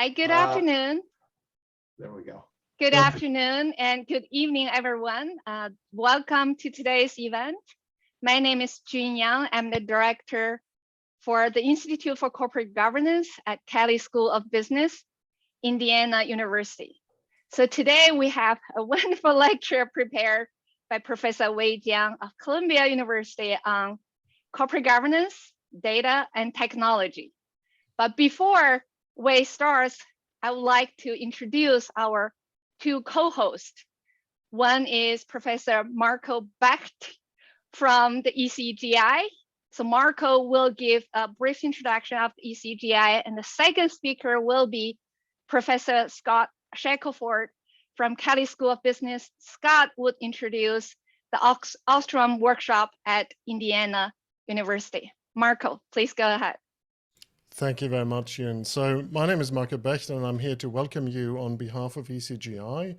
Hi, good afternoon. There we go. Good afternoon and good evening, everyone. Welcome to today's event. My name is Jun Yang. I'm the director for the Institute for Corporate Governance at Kelley School of Business, Indiana University. So today we have a wonderful lecture prepared by Professor Wei Jiang of Columbia University on corporate governance, data, and technology. But before Wei starts, I would like to introduce our two co-hosts. One is Professor Marco Becht from the ECGI. So Marco will give a brief introduction of the ECGI, and the second speaker will be Professor Scott Shackelford from Kelley School of Business. Scott would introduce the Ostrom Workshop at Indiana University. Marco, please go ahead. Thank you very much, Jun. So my name is Marco Becht, and I'm here to welcome you on behalf of ECGI.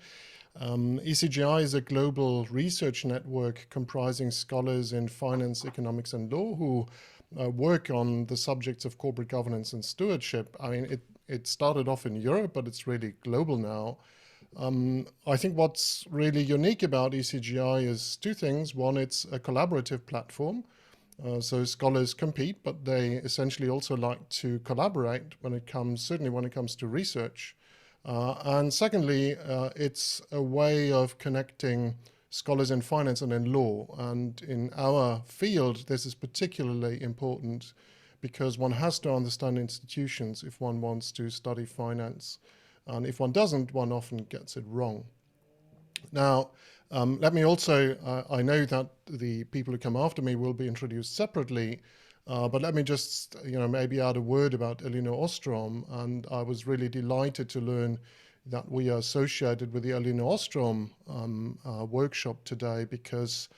ECGI is a global research network comprising scholars in finance, economics, and law who work on the subjects of corporate governance and stewardship. I mean, it started off in Europe, but it's really global now. I think what's really unique about ECGI is two things. One, it's a collaborative platform. So scholars compete, but they essentially also like to collaborate certainly when it comes to research. And secondly, it's a way of connecting scholars in finance and in law. And in our field, this is particularly important because one has to understand institutions if one wants to study finance. And if one doesn't, one often gets it wrong. Now, let me also, I know that the people who come after me will be introduced separately, but let me just, maybe add a word about Elinor Ostrom. And I was really delighted to learn that we are associated with the Elinor Ostrom workshop today because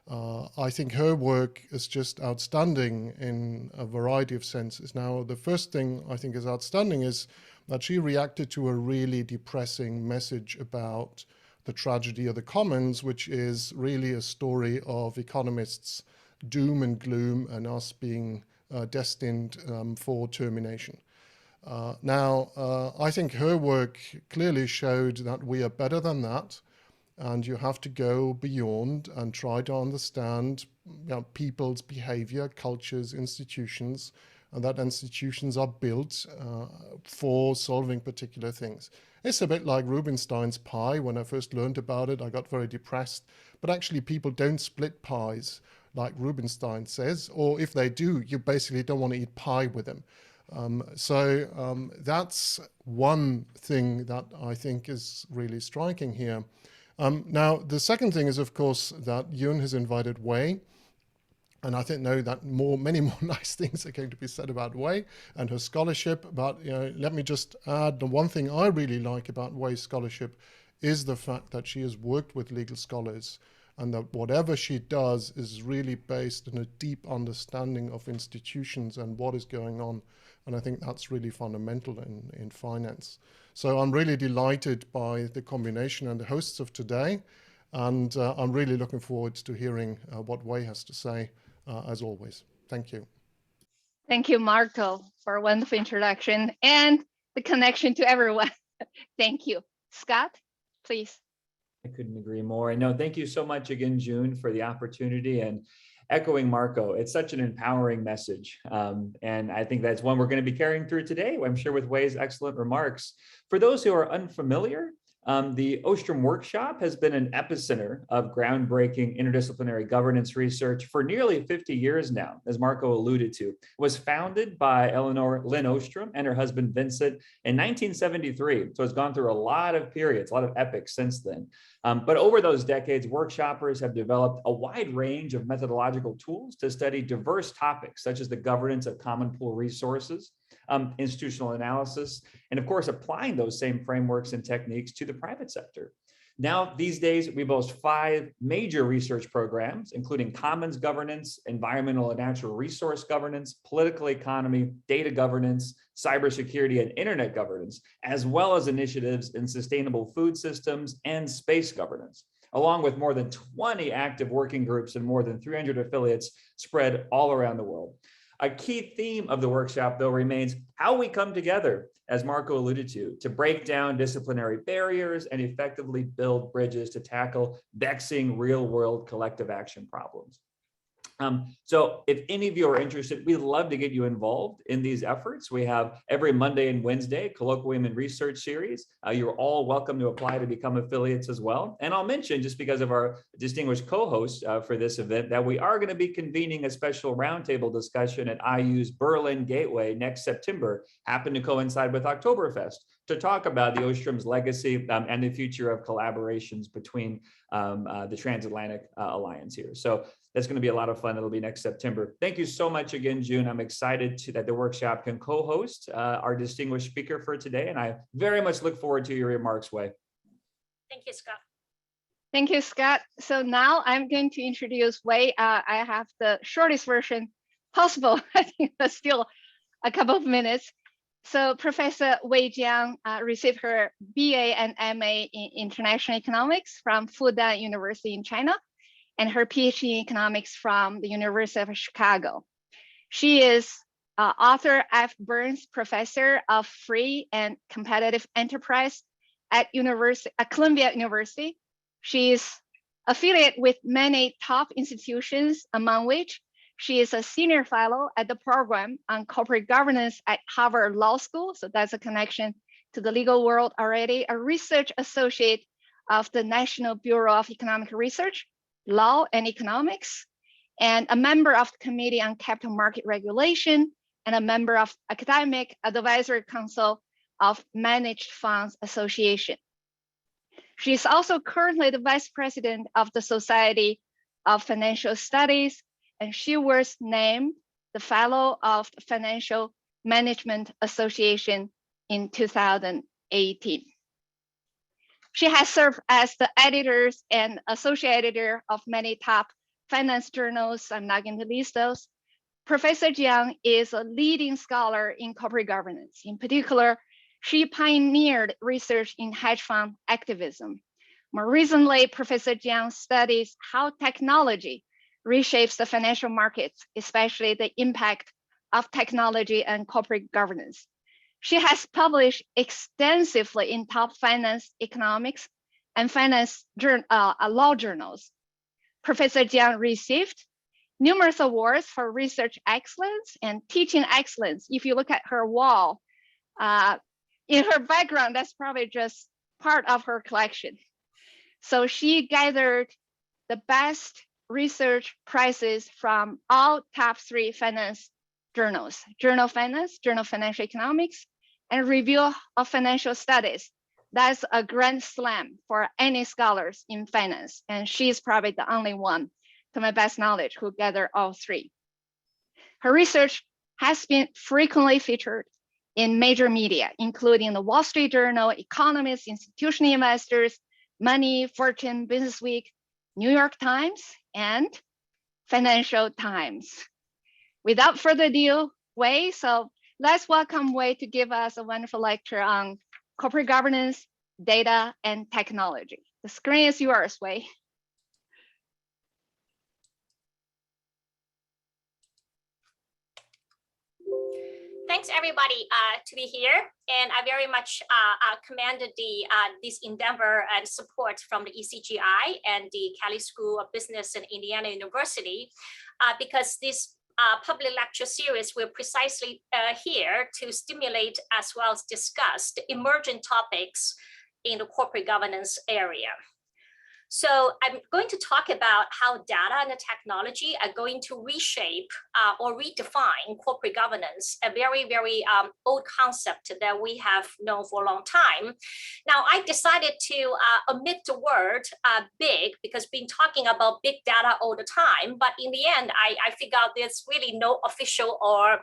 I think her work is just outstanding in a variety of senses. Now, the first thing I think is outstanding is that she reacted to a really depressing message about the tragedy of the commons, which is really a story of economists' doom and gloom and us being destined for termination. Now, I think her work clearly showed that we are better than that, and you have to go beyond and try to understand people's behavior, cultures, institutions, and that institutions are built for solving particular things. It's a bit like Rubinstein's pie. When I first learned about it, I got very depressed. But actually, people don't split pies like Rubinstein says, or if they do, you basically don't want to eat pie with them. So that's one thing that I think is really striking here. Now, the second thing is, of course, that Jun has invited Wei. And I think that many more nice things are going to be said about Wei and her scholarship. But let me just add the one thing I really like about Wei's scholarship is the fact that she has worked with legal scholars and that whatever she does is really based on a deep understanding of institutions and what is going on. And I think that's really fundamental in finance. So I'm really delighted by the combination and the hosts of today. And I'm really looking forward to hearing what Wei has to say. As always. Thank you. Thank you, Marco, for a wonderful introduction and the connection to everyone. Thank you. Scott, please. I couldn't agree more. And no, thank you so much again, Jun, for the opportunity. And echoing Marco, it's such an empowering message. And I think that's one we're going to be carrying through today, I'm sure with Wei's excellent remarks. For those who are unfamiliar, the Ostrom Workshop has been an epicenter of groundbreaking interdisciplinary governance research for nearly 50 years now, as Marco alluded to. It was founded by Eleanor Lynn Ostrom and her husband Vincent in 1973. So it's gone through a lot of periods, a lot of epics since then. But over those decades, workshoppers have developed a wide range of methodological tools to study diverse topics, such as the governance of common pool resources, institutional analysis, and of course, applying those same frameworks and techniques to the private sector. Now, these days, we boast 5 major research programs, including commons governance, environmental and natural resource governance, political economy, data governance, cybersecurity, and internet governance, as well as initiatives in sustainable food systems and space governance, along with more than 20 active working groups and more than 300 affiliates spread all around the world. A key theme of the workshop, though, remains how we come together, as Marco alluded to break down disciplinary barriers and effectively build bridges to tackle vexing real-world collective action problems. So if any of you are interested, we'd love to get you involved in these efforts. We have every Monday and Wednesday colloquium and research series. You're all welcome to apply to become affiliates as well. And I'll mention, just because of our distinguished co-host for this event, that we are going to be convening a special roundtable discussion at IU's Berlin Gateway next September, happen to coincide with Oktoberfest, to talk about the Ostrom's legacy and the future of collaborations between the Transatlantic Alliance here. So that's going to be a lot of fun. It'll be next September. Thank you so much again, June. I'm excited that the workshop can co-host our distinguished speaker for today, and I very much look forward to your remarks, Wei. Thank you, Scott. Thank you, Scott. So now I'm going to introduce Wei. I have the shortest version possible. I think that's still a couple of minutes. So Professor Wei Jiang received her BA and MA in International Economics from Fudan University in China, and her PhD in economics from the University of Chicago. She is Arthur F. Burns Professor of Free and Competitive Enterprise at Columbia University. She is affiliated with many top institutions, among which she is a senior fellow at the program on corporate governance at Harvard Law School. So that's a connection to the legal world already, a research associate of the National Bureau of Economic Research, Law and Economics, and a member of the Committee on Capital Market Regulation, and a member of Academic Advisory Council of Managed Funds Association. She is also currently the Vice President of the Society of Financial Studies, and she was named the Fellow of the Financial Management Association in 2018. She has served as the editor and associate editor of many top finance journals. I'm not going to list those. Professor Jiang is a leading scholar in corporate governance. In particular, she pioneered research in hedge fund activism. More recently, Professor Jiang studies how technology reshapes the financial markets, especially the impact of technology and corporate governance. She has published extensively in top finance, economics, and finance law journals. Professor Jiang received numerous awards for research excellence and teaching excellence. If you look at her wall, in her background, that's probably just part of her collection. So she gathered the best research prizes from all top 3 finance journals: Journal of Finance, Journal of Financial Economics, and Review of Financial Studies. That's a grand slam for any scholars in finance. And she's probably the only one, to my best knowledge, who gathered all 3. Her research has been frequently featured in major media, including the Wall Street Journal, Economist, Institutional Investors, Money, Fortune, Business Week, New York Times, and Financial Times. Without further ado, Wei, so let's welcome Wei to give us a wonderful lecture on corporate governance, data, and technology. The screen is yours, Wei. Thanks everybody to be here, and I very much commended this endeavor and support from the ECGI and the Kelley School of Business and Indiana University, because this public lecture series will precisely here to stimulate as well as discuss the emerging topics in the corporate governance area. So I'm going to talk about how data and the technology are going to reshape or redefine corporate governance, a very, very old concept that we have known for a long time. Now, I decided to omit the word big, because we've been talking about big data all the time, but in the end, I figured out there's really no official or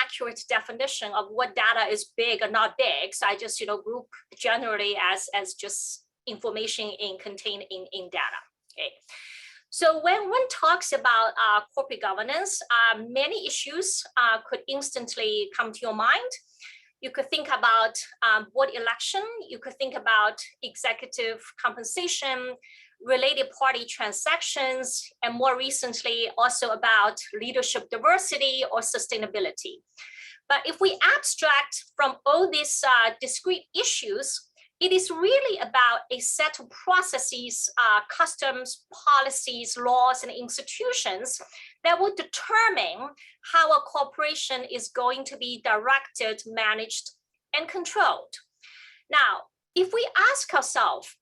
accurate definition of what data is big or not big. So I just group generally as just information contained in data. Okay, so when one talks about corporate governance, many issues could instantly come to your mind. You could think about board election. You could think about executive compensation, related party transactions, and more recently also about leadership diversity or sustainability. But if we abstract from all these discrete issues, it is really about a set of processes, customs, policies, laws, and institutions that will determine how a corporation is going to be directed, managed, and controlled. Now, if we ask ourselves,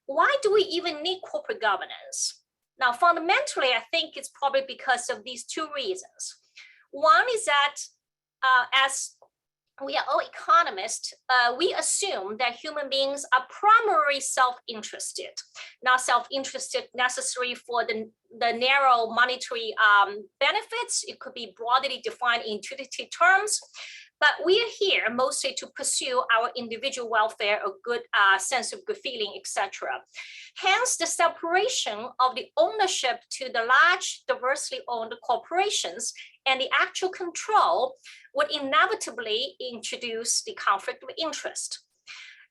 why do we even need corporate governance? Now, fundamentally, I think it's probably because of these two reasons. One is that as we are all economists, we assume that human beings are primarily self-interested, not self-interested necessary for the narrow monetary benefits. It could be broadly defined in utility terms, but we are here mostly to pursue our individual welfare, a good sense of good feeling, etc. Hence, the separation of the ownership to the large, diversely owned corporations and the actual control would inevitably introduce the conflict of interest.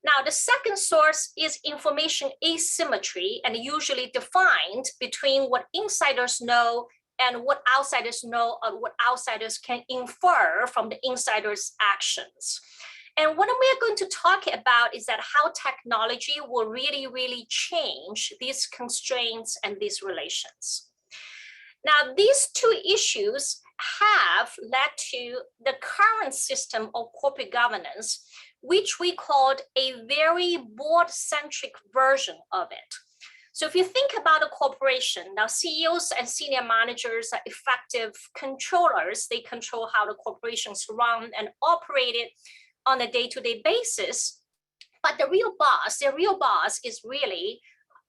Now, the second source is information asymmetry, and usually defined between what insiders know and what outsiders know, or what outsiders can infer from the insiders' actions. And what we are going to talk about is that how technology will really change these constraints and these relations. Now, these two issues have led to the current system of corporate governance, which we called a very board-centric version of it. So if you think about a corporation, now CEOs and senior managers are effective controllers. They control how the corporations run and operate it on a day-to-day basis. But the real boss is really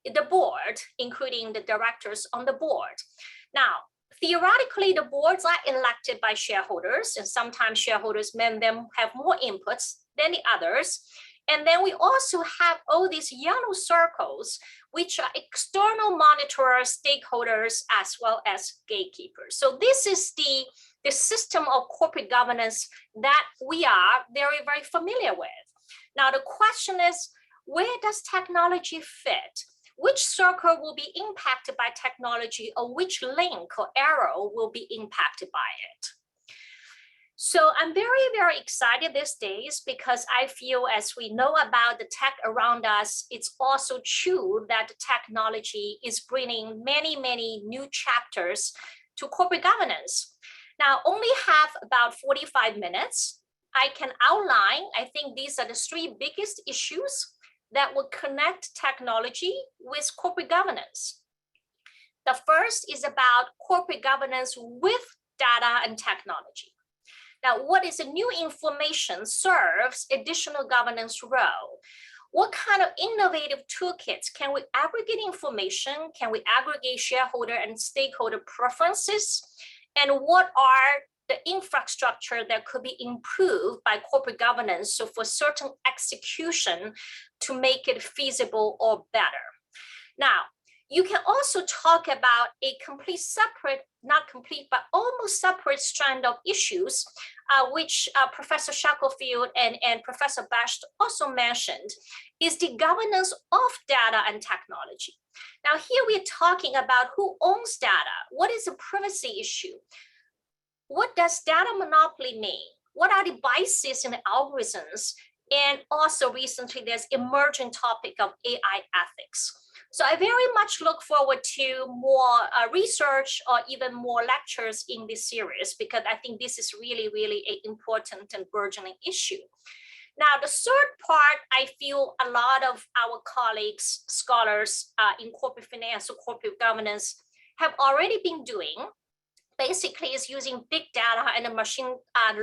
the board, including the directors on the board. Now, theoretically, the boards are elected by shareholders, and sometimes shareholders them have more inputs than the others. And then we also have all these yellow circles, which are external monitors, stakeholders, as well as gatekeepers. So this is the system of corporate governance that we are very familiar with. Now, the question is, where does technology fit? Which circle will be impacted by technology, or which link or arrow will be impacted by it? So I'm very excited these days, because I feel, as we know about the tech around us, it's also true that the technology is bringing many new chapters to corporate governance. Now, only have about 45 minutes. I can outline, I think these are the three biggest issues that will connect technology with corporate governance. The first is about corporate governance with data and technology. Now, what is the new information serves additional governance role? What kind of innovative toolkits can we aggregate information? Can we aggregate shareholder and stakeholder preferences? And what are the infrastructure that could be improved by corporate governance, so for certain execution to make it feasible or better? Now, you can also talk about a complete separate, not complete, but almost separate strand of issues, which Professor Shackelford and Professor Becht also mentioned, is the governance of data and technology. Now, here we're talking about who owns data. What is the privacy issue? What does data monopoly mean? What are the biases in the algorithms? And also recently, there's emerging topic of AI ethics. So I very much look forward to more research or even more lectures in this series, because I think this is really an important and burgeoning issue. Now, the third part, I feel a lot of our colleagues, scholars in corporate finance or corporate governance have already been doing, basically is using big data and machine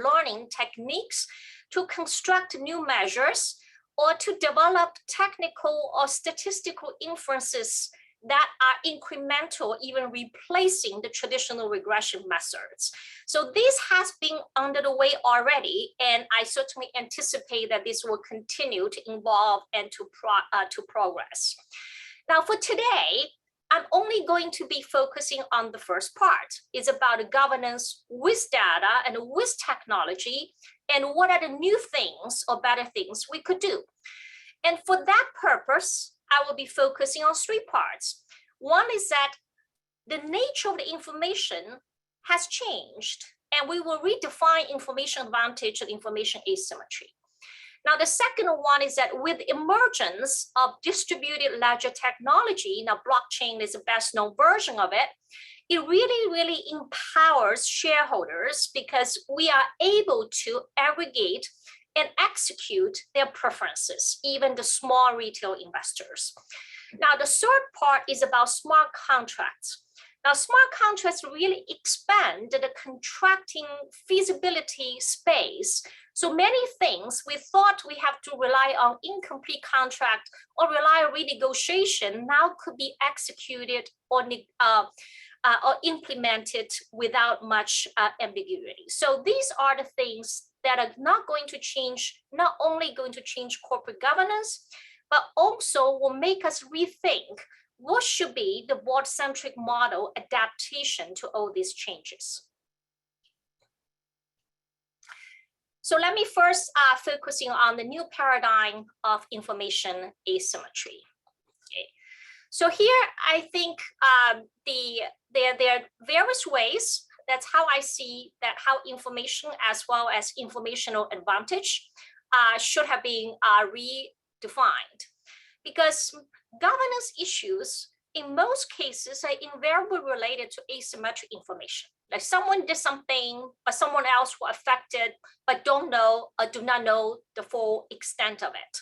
learning techniques to construct new measures or to develop technical or statistical inferences that are incremental, even replacing the traditional regression methods. So this has been under the way already, and I certainly anticipate that this will continue to evolve and to progress. Now, for today, I'm only going to be focusing on the first part. It's about governance with data and with technology, and what are the new things or better things we could do. And for that purpose, I will be focusing on three parts. One is that the nature of the information has changed, and we will redefine information advantage and information asymmetry. Now, the second one is that with emergence of distributed ledger technology, now blockchain is the best known version of it, it really empowers shareholders because we are able to aggregate and execute their preferences, even the small retail investors. Now, the third part is about smart contracts. Now, smart contracts really expand the contracting feasibility space. So many things we thought we have to rely on incomplete contract or rely on renegotiation now could be executed or implemented without much ambiguity. So these are the things that are not going to change, not only going to change corporate governance, but also will make us rethink what should be the board-centric model adaptation to all these changes. So let me first focusing on the new paradigm of information asymmetry. Okay. So here I think there are various ways. That's how I see that how information as well as informational advantage should have been redefined. Because governance issues in most cases are invariably related to asymmetric information. Like someone did something, but someone else was affected, but don't know or do not know the full extent of it.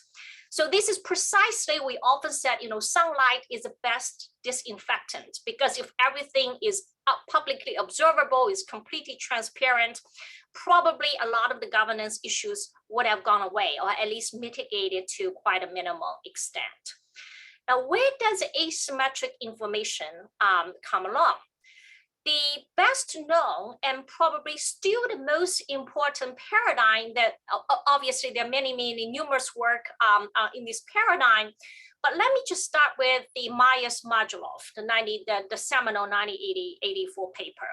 So this is precisely, we often said, sunlight is the best disinfectant, because if everything is publicly observable, is completely transparent, probably a lot of the governance issues would have gone away, or at least mitigated to quite a minimal extent. Now, where does asymmetric information come along? The best known and probably still the most important paradigm that obviously there are many numerous work in this paradigm, but let me just start with the Myers-Majorov, the seminal 1984 paper.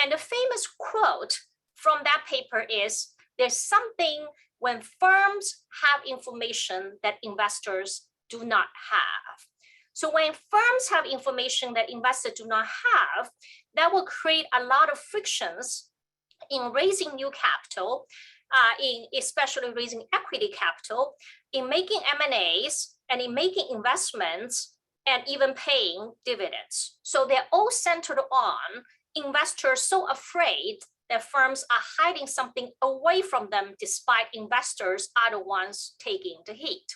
And the famous quote from that paper is, there's something when firms have information that investors do not have. So when firms have information that investors do not have, that will create a lot of frictions in raising new capital, in especially raising equity capital, in making M&As, and in making investments, and even paying dividends. So they're all centered on investors so afraid that firms are hiding something away from them, despite investors are the ones taking the heat.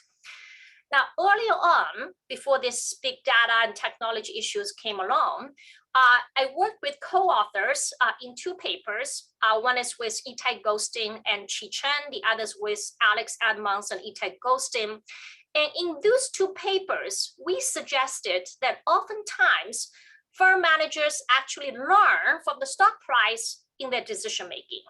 Now, earlier on, before this big data and technology issues came along, I worked with co-authors in two papers. One is with Itai Goldstein and Chi Chen, the other is with Alex Edmonds and Itai Goldstein. And in those two papers, we suggested that oftentimes firm managers actually learn from the stock price in their decision-making.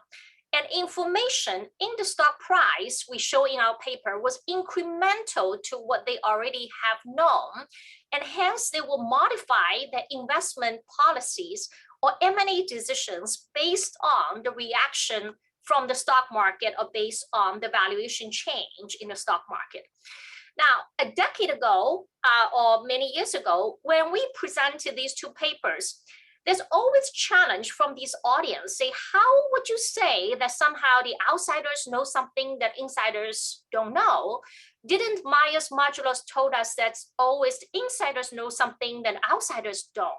And information in the stock price we show in our paper was incremental to what they already have known. And hence they will modify their investment policies or M&A decisions based on the reaction from the stock market or based on the valuation change in the stock market. Now, a decade ago or many years ago, when we presented these two papers, there's always challenge from this audience. Say, how would you say that somehow the outsiders know something that insiders don't know? Didn't Myers-Majorov told us that always the insiders know something that outsiders don't?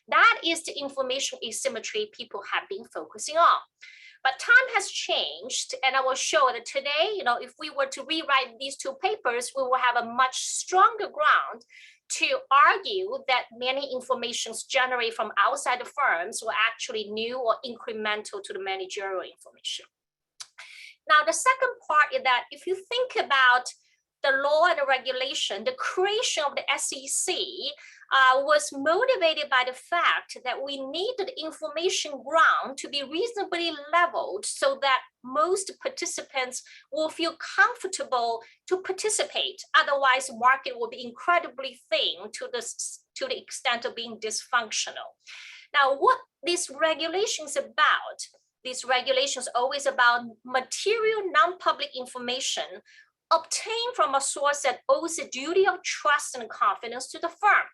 That is the information asymmetry people have been focusing on. But time has changed, and I will show that today, if we were to rewrite these two papers, we will have a much stronger ground to argue that many informations generated from outside the firms were actually new or incremental to the managerial information. Now, the second part is that if you think about the law and the regulation, the creation of the SEC was motivated by the fact that we needed information ground to be reasonably leveled so that most participants will feel comfortable to participate. Otherwise, the market will be incredibly thin to the extent of being dysfunctional. Now, what this regulation is about, these regulations are always about material non-public information obtained from a source that owes a duty of trust and confidence to the firm.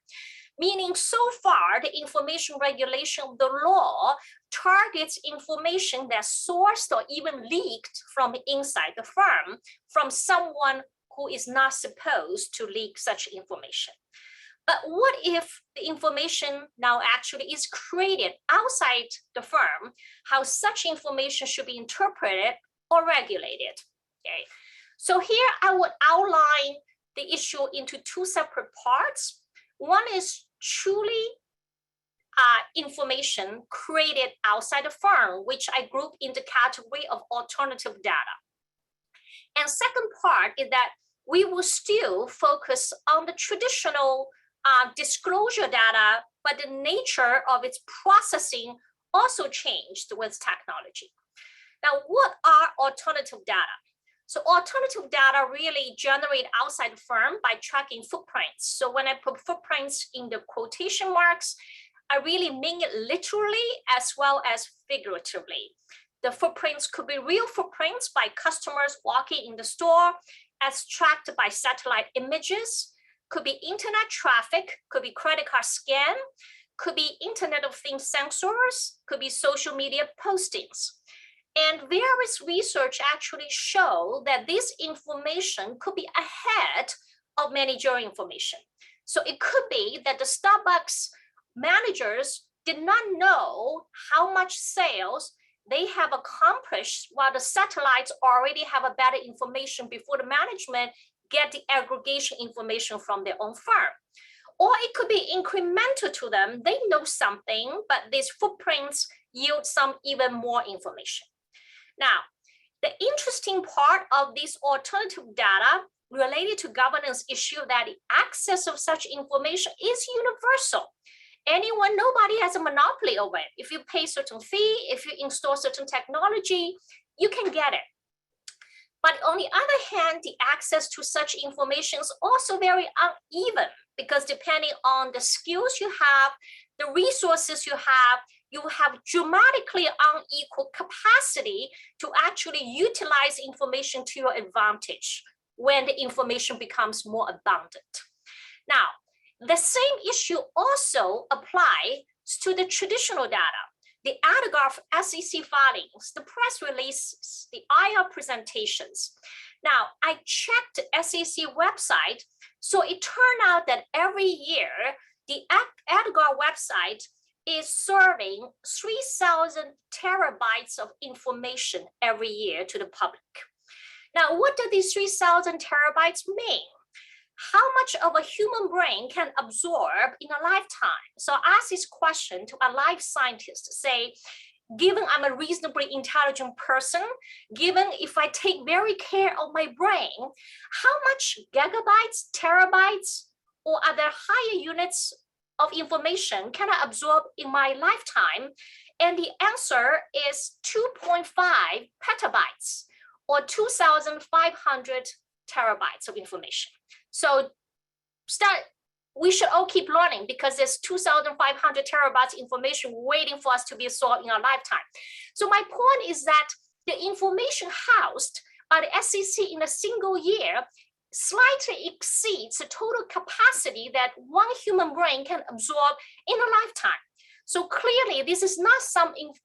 meaning so far the information regulation of the law targets information that's sourced or even leaked from inside the firm from someone who is not supposed to leak such information. But what if the information now actually is created outside the firm, how such information should be interpreted or regulated? Okay. So here I would outline the issue into two separate parts. One is truly information created outside the firm, which I group in the category of alternative data. And second part is that we will still focus on the traditional disclosure data, but the nature of its processing also changed with technology. Now, what are alternative data? So alternative data really generate outside the firm by tracking footprints. So when I put footprints in the quotation marks, I really mean it literally as well as figuratively. The footprints could be real footprints by customers walking in the store as tracked by satellite images, could be internet traffic, could be credit card scan, could be Internet of Things sensors, could be social media postings. And various research actually show that this information could be ahead of managerial information. So it could be that the Starbucks managers did not know how much sales they have accomplished while the satellites already have a better information before the management get the aggregation information from their own firm. Or it could be incremental to them. They know something, but these footprints yield some even more information. Now, the interesting part of this alternative data related to governance issue that the access of such information is universal. Anyone, nobody has a monopoly over it. If you pay certain fee, if you install certain technology, you can get it. But on the other hand, the access to such information is also very uneven because depending on the skills you have, the resources you have dramatically unequal capacity to actually utilize information to your advantage when the information becomes more abundant. Now, the same issue also applies to the traditional data. The ADGAR SEC filings, the press releases, the IR presentations. Now, I checked the SEC website, so it turned out that every year, the ADGAR website is serving 3,000 terabytes of information every year to the public. Now, what do these 3,000 terabytes mean? How much of a human brain can absorb in a lifetime? So I ask this question to a life scientist, say, given I'm a reasonably intelligent person, given if I take very care of my brain, how much gigabytes, terabytes, or other higher units of information can I absorb in my lifetime? And the answer is 2.5 petabytes or 2,500 terabytes of information. So we should all keep learning because there's 2,500 terabytes information waiting for us to be absorbed in our lifetime. So my point is that the information housed by the SEC in a single year slightly exceeds the total capacity that one human brain can absorb in a lifetime. So clearly, this is not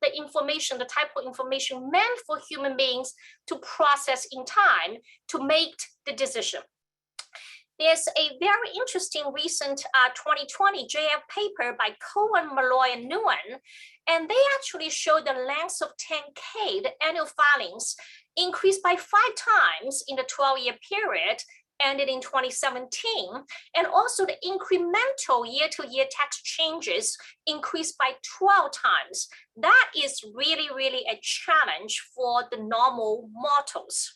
the information, the type of information meant for human beings to process in time to make the decision. There's a very interesting recent 2020 JF paper by Cohen, Malloy, and Nguyen, and they actually show the length of 10K, the annual filings, increased by 5 times in the 12-year period, ended in 2017, and also the incremental year-to-year tax changes increased by 12 times. That is really, really a challenge for the normal mortals.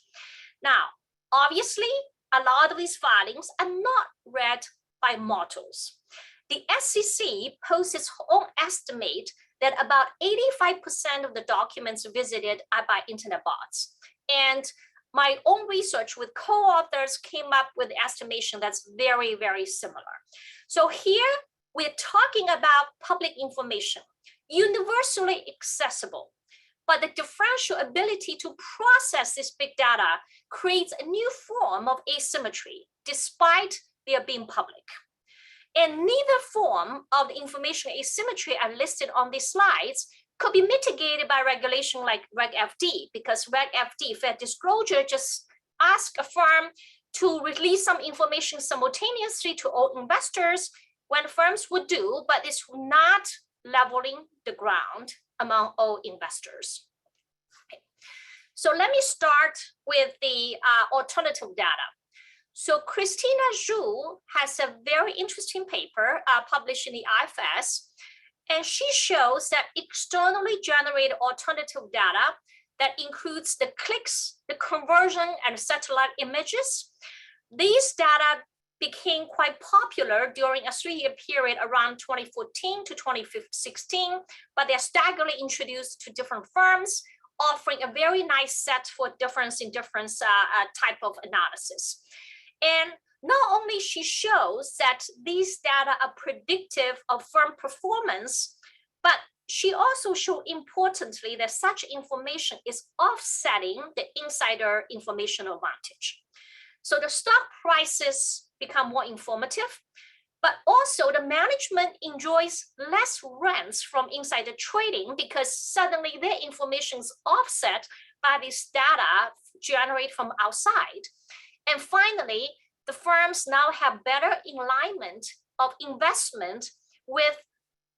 Now, obviously, a lot of these filings are not read by mortals. The SEC posts its own estimate that about 85% of the documents visited are by internet bots. And my own research with co-authors came up with the estimation that's very, very similar. So here we're talking about public information, universally accessible. But the differential ability to process this big data creates a new form of asymmetry, despite their being public. And neither form of the information asymmetry are listed on these slides could be mitigated by regulation like Reg FD, because Reg FD, fair disclosure, just ask a firm to release some information simultaneously to all investors when firms would do, but it's not leveling the ground among all investors. Okay. So let me start with the alternative data. So Christina Zhu has a very interesting paper published in the IFS, and she shows that externally generated alternative data that includes the clicks, the conversion, and satellite images. These data became quite popular during a 3-year period around 2014 to 2016, but they're staggeringly introduced to different firms, offering a very nice set for difference in different type of analysis. And not only she shows that these data are predictive of firm performance, but she also showed importantly that such information is offsetting the insider information advantage. So the stock prices become more informative, but also the management enjoys less rents from insider trading because suddenly their information is offset by this data generated from outside. And finally, the firms now have better alignment of investment with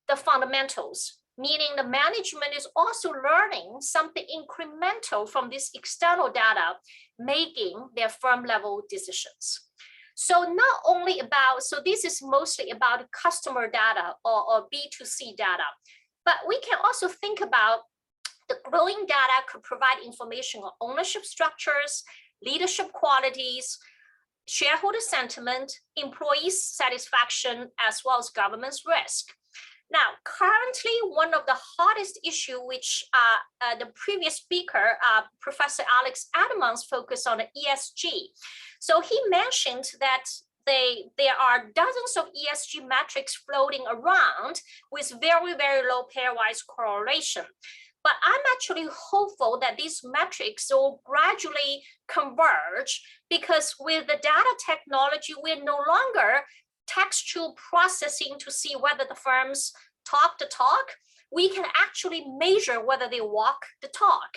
the fundamentals, meaning the management is also learning something incremental from this external data, making their firm level decisions. So not only about, so this is mostly about customer data or B2C data, but we can also think about the growing data could provide information on ownership structures, leadership qualities, shareholder sentiment, employee satisfaction, as well as governance risk. Now, currently, one of the hottest issue, which the previous speaker, Professor Alex Adamans, focused on the ESG. So he mentioned that there are dozens of ESG metrics floating around with very, very low pairwise correlation. But I'm actually hopeful that these metrics will gradually converge because with the data technology, we're no longer textual processing to see whether the firms talk the talk. We can actually measure whether they walk the talk.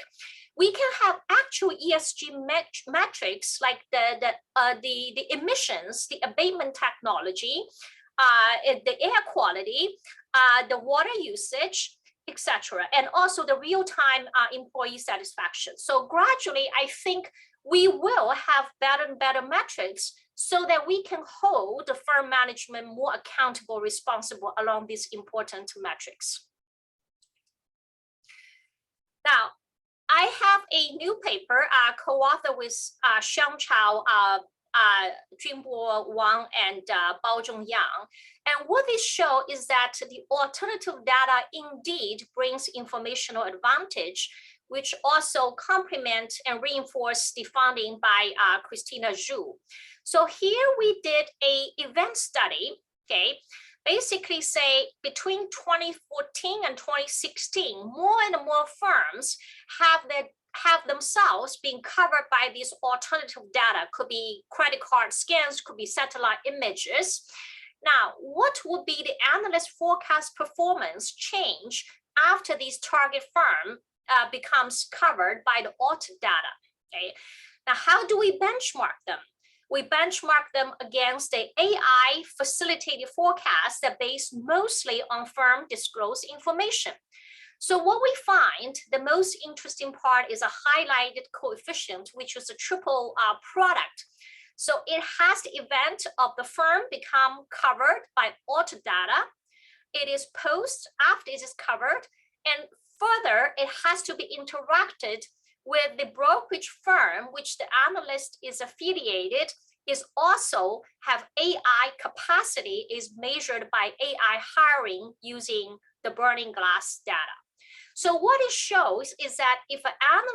We can have actual ESG metrics like the emissions, the abatement technology, the air quality, the water usage, etc., and also the real-time employee satisfaction. So gradually, I think we will have better and better metrics so that we can hold the firm management more accountable, responsible along these important metrics. Now, I have a new paper co-authored with Xiang Chao, Junbo Wang, and Jun Yang. And what they show is that the alternative data indeed brings informational advantage, which also complement and reinforce the finding by Christina Zhu. So here we did an event study, okay? Basically say between 2014 and 2016, more and more firms have themselves being covered by these alternative data. Could be credit card scans, could be satellite images. Now, what would be the analyst forecast performance change after these target firm becomes covered by the alt data? Okay. Now, how do we benchmark them? We benchmark them against the AI facilitated forecast that based mostly on firm disclosed information. So what we find, the most interesting part is a highlighted coefficient, which is a triple product. So it has the event of the firm become covered by alt data. It is post after it is covered, and further, it has to be interacted with the brokerage firm, which the analyst is affiliated, is also have AI capacity is measured by AI hiring using the burning glass data. So what it shows is that if an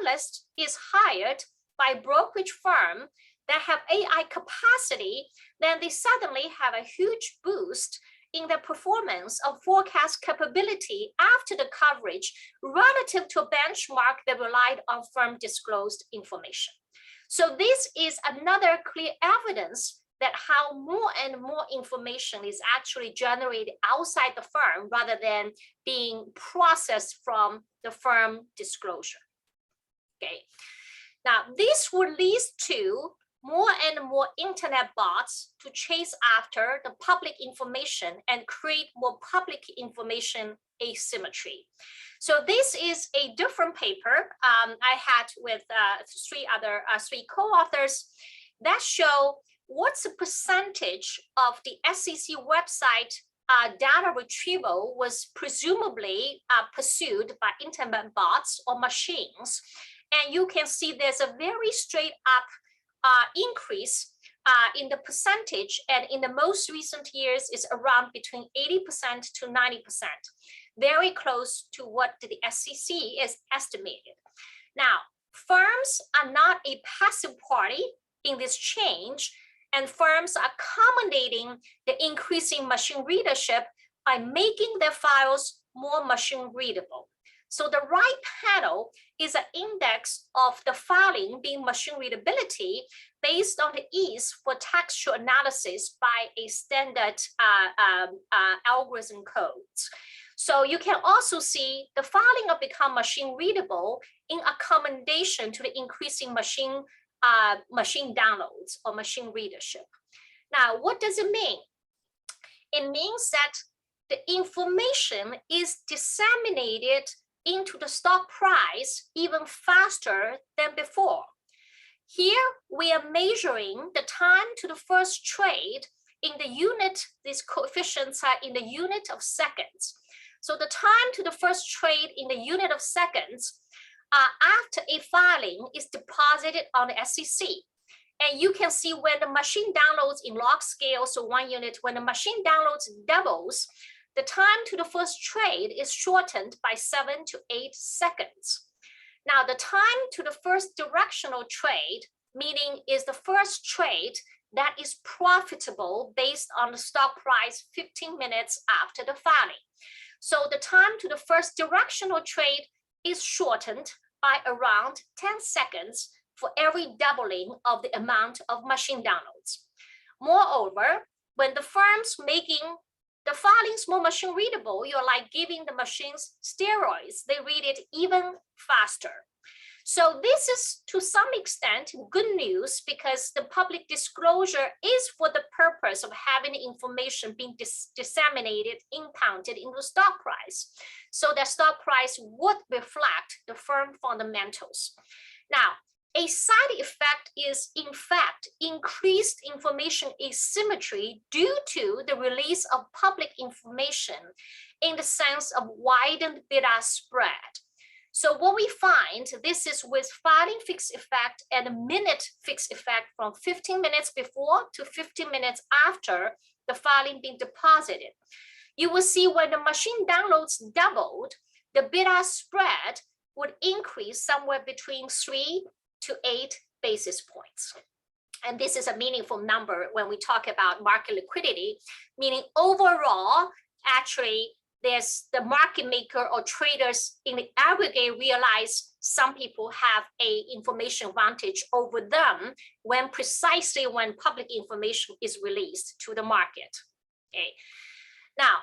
analyst is hired by brokerage firm that have AI capacity, then they suddenly have a huge boost in the performance of forecast capability after the coverage relative to a benchmark that relied on firm disclosed information. So this is another clear evidence that how more and more information is actually generated outside the firm rather than being processed from the firm disclosure. Okay. Now, this will lead to more and more internet bots to chase after the public information and create more public information asymmetry. So this is a different paper I had with three co-authors that show what's the percentage of the SEC website data retrieval was presumably pursued by internet bots or machines. And you can see there's a very straight up increase in the percentage, and in the most recent years is around between 80% to 90%, very close to what the SEC is estimated. Now, firms are not a passive party in this change, and firms are accommodating the increasing machine readership by making their files more machine readable. So the right panel is an index of the filing being machine readability based on the ease for textual analysis by a standard algorithm codes. So you can also see the filing will become machine readable in accommodation to the increasing machine downloads or machine readership. Now, what does it mean? It means that the information is disseminated into the stock price even faster than before. Here, we are measuring the time to the first trade in the unit, these coefficients are in the unit of seconds. So the time to the first trade in the unit of seconds after a filing is deposited on the SEC. And you can see when the machine downloads in log scale, so 1 unit, when the machine downloads doubles, the time to the first trade is shortened by 7 to 8 seconds. Now, the time to the first directional trade, meaning is the first trade that is profitable based on the stock price 15 minutes after the filing. So the time to the first directional trade is shortened by around 10 seconds for every doubling of the amount of machine downloads. Moreover, when the firm's making the filings more machine readable, you're like giving the machines steroids. They read it even faster. So this is to some extent good news because the public disclosure is for the purpose of having the information being disseminated, impounded into the stock price. So that stock price would reflect the firm fundamentals. Now, a side effect is, in fact, increased information asymmetry due to the release of public information in the sense of widened bid-ask spread. So what we find, this is with filing fixed effect and a minute fixed effect from 15 minutes before to 15 minutes after the filing being deposited. You will see when the machine downloads doubled, the bid-ask spread would increase somewhere between 3 to 8 basis points. And this is a meaningful number when we talk about market liquidity, meaning overall, actually, there's the market maker or traders in the aggregate realize some people have a information advantage over them when precisely when public information is released to the market. Okay. Now,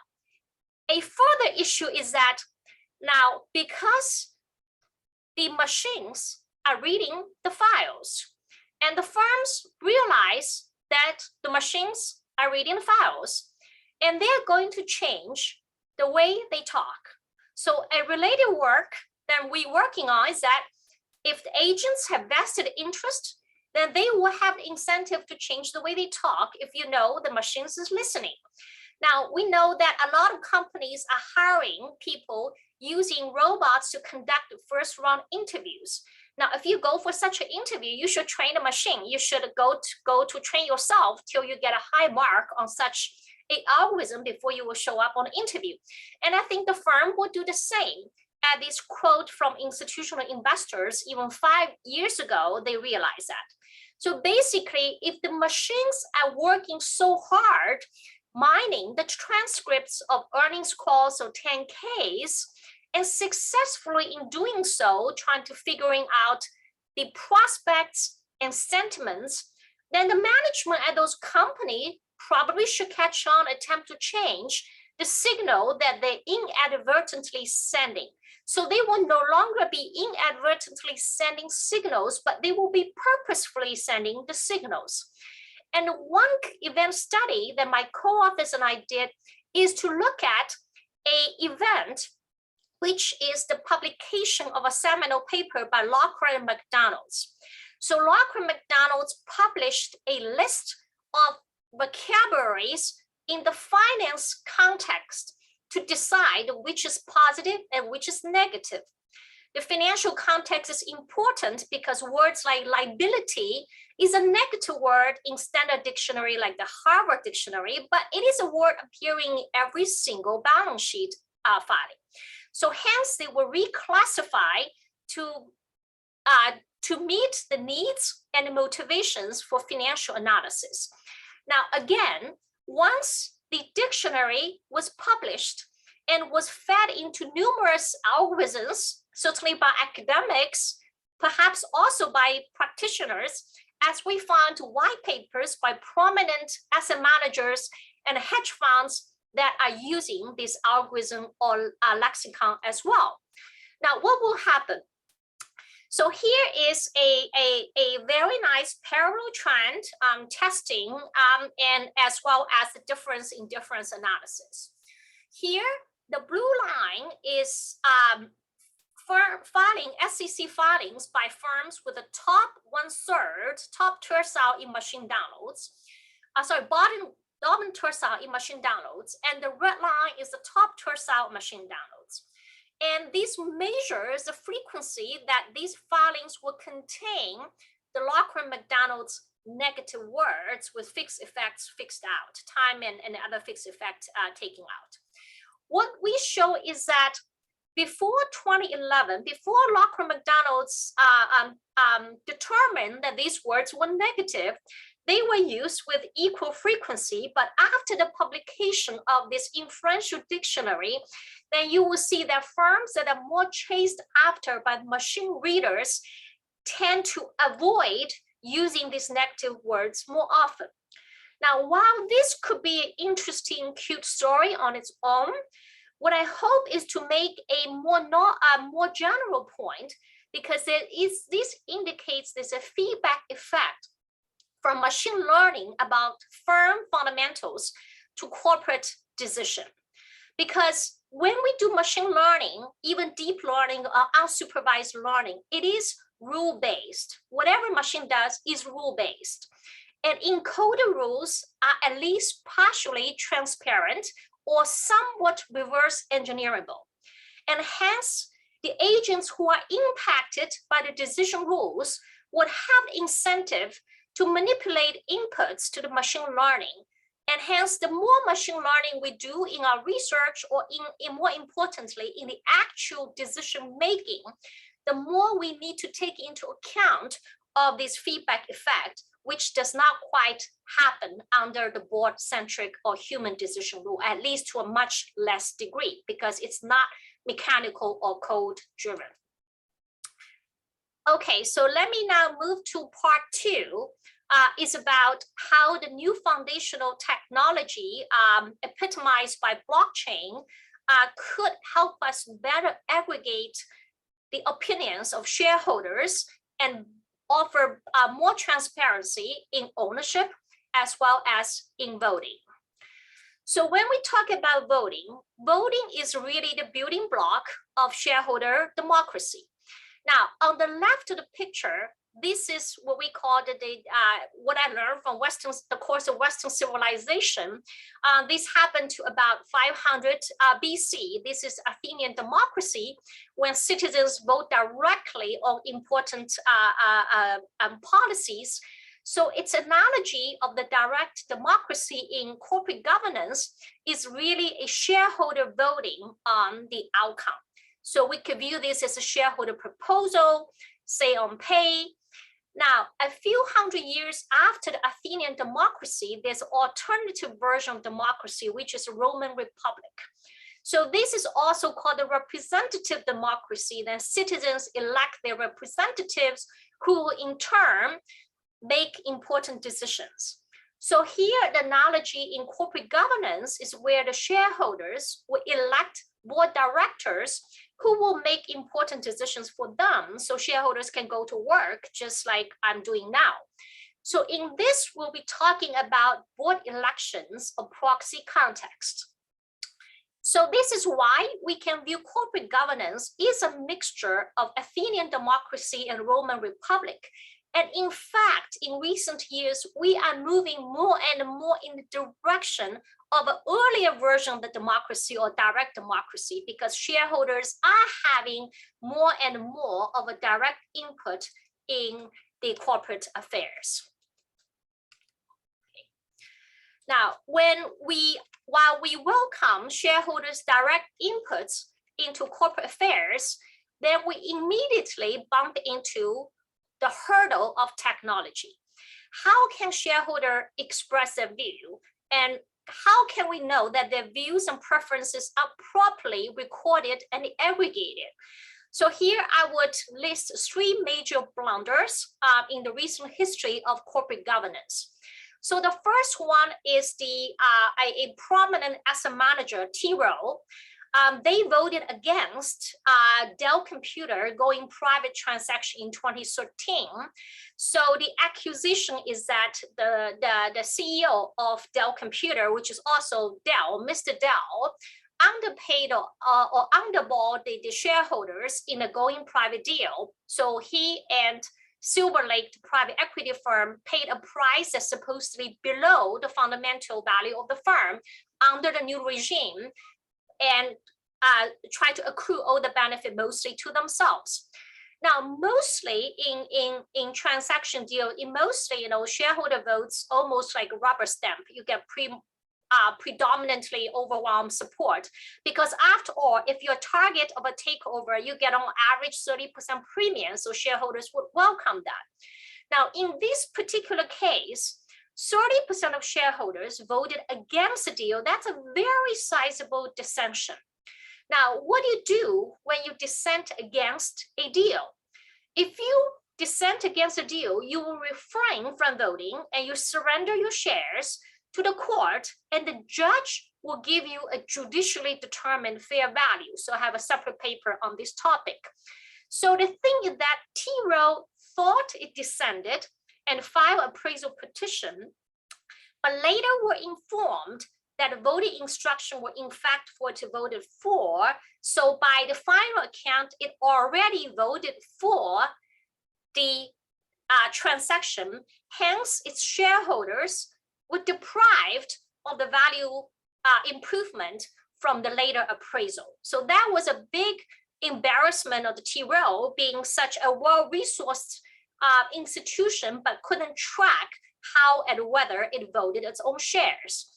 a further issue is that now because the machines are reading the files and the firms realize that the machines are reading the files and they're going to change the way they talk. So a related work that we're working on is that if the agents have vested interest, then they will have the incentive to change the way they talk if you know the machines is listening. Now, we know that a lot of companies are hiring people using robots to conduct first round interviews. Now, if you go for such an interview, you should train a machine. You should go to train yourself till you get a high mark on such an algorithm before you will show up on an interview. And I think the firm will do the same. At this quote from institutional investors, even 5 years ago, they realized that. So basically, if the machines are working so hard, mining the transcripts of earnings calls or 10Ks, and successfully in doing so, trying to figuring out the prospects and sentiments then the management at those companies probably should catch on, attempt to change the signal that they inadvertently sending. So they will no longer be inadvertently sending signals, but they will be purposefully sending the signals. And one event study that my co-authors and I did is to look at an event, which is the publication of a seminal paper by Locker and McDonald's. So Locker and McDonald's published a list of vocabularies in the finance context to decide which is positive and which is negative. The financial context is important because words like liability is a negative word in standard dictionary like the Harvard Dictionary, but it is a word appearing in every single balance sheet filing. So hence they will reclassify to meet the needs and the motivations for financial analysis. Now, again, once the dictionary was published and was fed into numerous algorithms, certainly by academics, perhaps also by practitioners, as we found white papers by prominent asset managers and hedge funds that are using this algorithm or lexicon as well. Now, what will happen? So here is a very nice parallel trend testing and as well as the difference in difference analysis. Here, the blue line is filing, SEC filings by firms with the top 1/3, top tercile in machine downloads. Bottom tercile in machine downloads, and the red line is the top tercile machine downloads. And this measures the frequency that these filings will contain the Locker and McDonald's negative words with fixed effects fixed out, time and other fixed effects taken out. What we show is that before 2011, before Locker and McDonald's determined that these words were negative, they were used with equal frequency, but after the publication of this influential dictionary, then you will see that firms that are more chased after by machine readers tend to avoid using these negative words more often. Now, while this could be an interesting, cute story on its own, what I hope is to make a more general point, because this indicates there's a feedback effect from machine learning about firm fundamentals to corporate decision. Because when we do machine learning, even deep learning or unsupervised learning, it is rule-based. Whatever machine does is rule-based. And encoded rules are at least partially transparent or somewhat reverse engineerable. And hence, the agents who are impacted by the decision rules would have incentive to manipulate inputs to the machine learning. And hence, the more machine learning we do in our research or in more importantly, in the actual decision making, the more we need to take into account of this feedback effect, which does not quite happen under the board-centric or human decision rule, at least to a much less degree, because it's not mechanical or code-driven. Okay, so let me now move to part 2. Is about how the new foundational technology epitomized by blockchain could help us better aggregate the opinions of shareholders and offer more transparency in ownership as well as in voting. So when we talk about voting, voting is really the building block of shareholder democracy. Now, on the left of the picture, this is what we call what I learned from the course of Western civilization. This happened to about 500 BC. This is Athenian democracy, when citizens vote directly on important policies. So its analogy of the direct democracy in corporate governance is really a shareholder voting on the outcome. So we could view this as a shareholder proposal, say on pay. Now, a few hundred years after the Athenian democracy, there's an alternative version of democracy, which is a Roman Republic. So this is also called a representative democracy. Then citizens elect their representatives who in turn make important decisions. So here, the analogy in corporate governance is where the shareholders will elect board directors who will make important decisions for them, so shareholders can go to work just like I'm doing now. So in this, we'll be talking about board elections of proxy context. So this is why we can view corporate governance is a mixture of Athenian democracy and Roman Republic. And in fact, in recent years, we are moving more and more in the direction of an earlier version of the democracy or direct democracy, because shareholders are having more and more of a direct input in the corporate affairs. Now, while we welcome shareholders' direct inputs into corporate affairs, then we immediately bump into the hurdle of technology. How can shareholders express their view? And how can we know that their views and preferences are properly recorded and aggregated? So here I would list 3 major blunders in the recent history of corporate governance. So the first one is a prominent asset manager, T. Rowe. They voted against Dell Computer going private transaction in 2013. So the accusation is that the CEO of Dell Computer, which is also Dell, Mr. Dell, underpaid or underbought the shareholders in a going private deal. So he and Silver Lake, the private equity firm, paid a price that's supposedly below the fundamental value of the firm under the new regime, and try to accrue all the benefit mostly to themselves. Now, mostly in transaction deal, mostly, shareholder votes almost like rubber stamp. You get predominantly overwhelming support, because after all, if you're target of a takeover, you get on average 30% premium, so shareholders would welcome that. Now, in this particular case, 30% of shareholders voted against the deal. That's a very sizable dissension. Now, what do you do when you dissent against a deal? If you dissent against a deal, you will refrain from voting and you surrender your shares to the court, and the judge will give you a judicially determined fair value. So I have a separate paper on this topic. So the thing is that T. Rowe thought it dissented and filed appraisal petition, but later were informed that the voting instruction were in fact for to voted for. So by the final account, it already voted for the transaction. Hence, its shareholders were deprived of the value improvement from the later appraisal. So that was a big embarrassment of the T. Rowe, being such a well-resourced institution, but couldn't track how and whether it voted its own shares.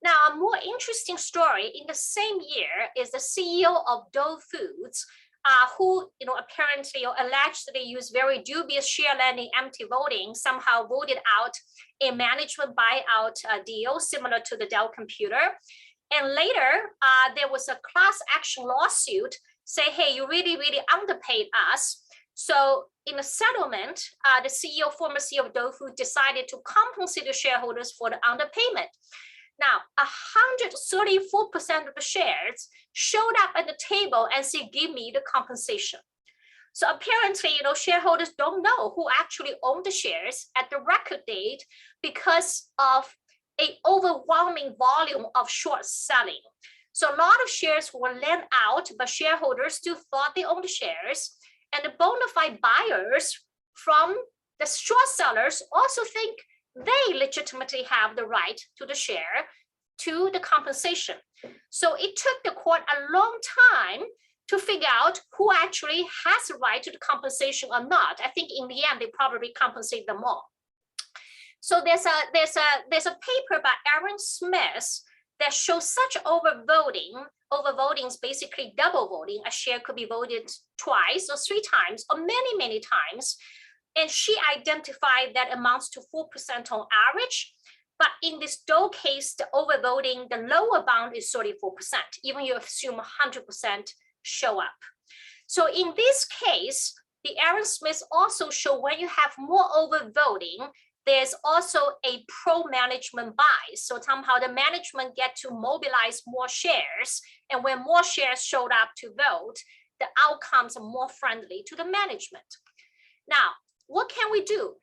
Now, a more interesting story in the same year is the CEO of Dole Foods, who apparently or allegedly used very dubious share lending, empty voting, somehow voted out a management buyout deal similar to the Dell Computer. And later, there was a class action lawsuit say, hey, you really, really underpaid us. So in a settlement, the former CEO of Dole Foods decided to compensate the shareholders for the underpayment. Now, 134% of the shares showed up at the table and said, give me the compensation. So apparently, shareholders don't know who actually owned the shares at the record date because of an overwhelming volume of short selling. So a lot of shares were lent out, but shareholders still thought they owned the shares. And the bona fide buyers from the short sellers also think they legitimately have the right to the share, to the compensation. So it took the court a long time to figure out who actually has the right to the compensation or not. I think in the end, they probably compensate them all. So there's a paper by Aaron Smith that shows such overvoting. Overvoting is basically double voting. A share could be voted twice or 3 times or many, many times. And she identified that amounts to 4% on average. But in this Doe case, the overvoting, the lower bound is 34%, even you assume 100% show up. So in this case, the Aaron Smith also show when you have more overvoting, there's also a pro-management bias. So somehow the management get to mobilize more shares. And when more shares showed up to vote, the outcomes are more friendly to the management. Now, what can we do?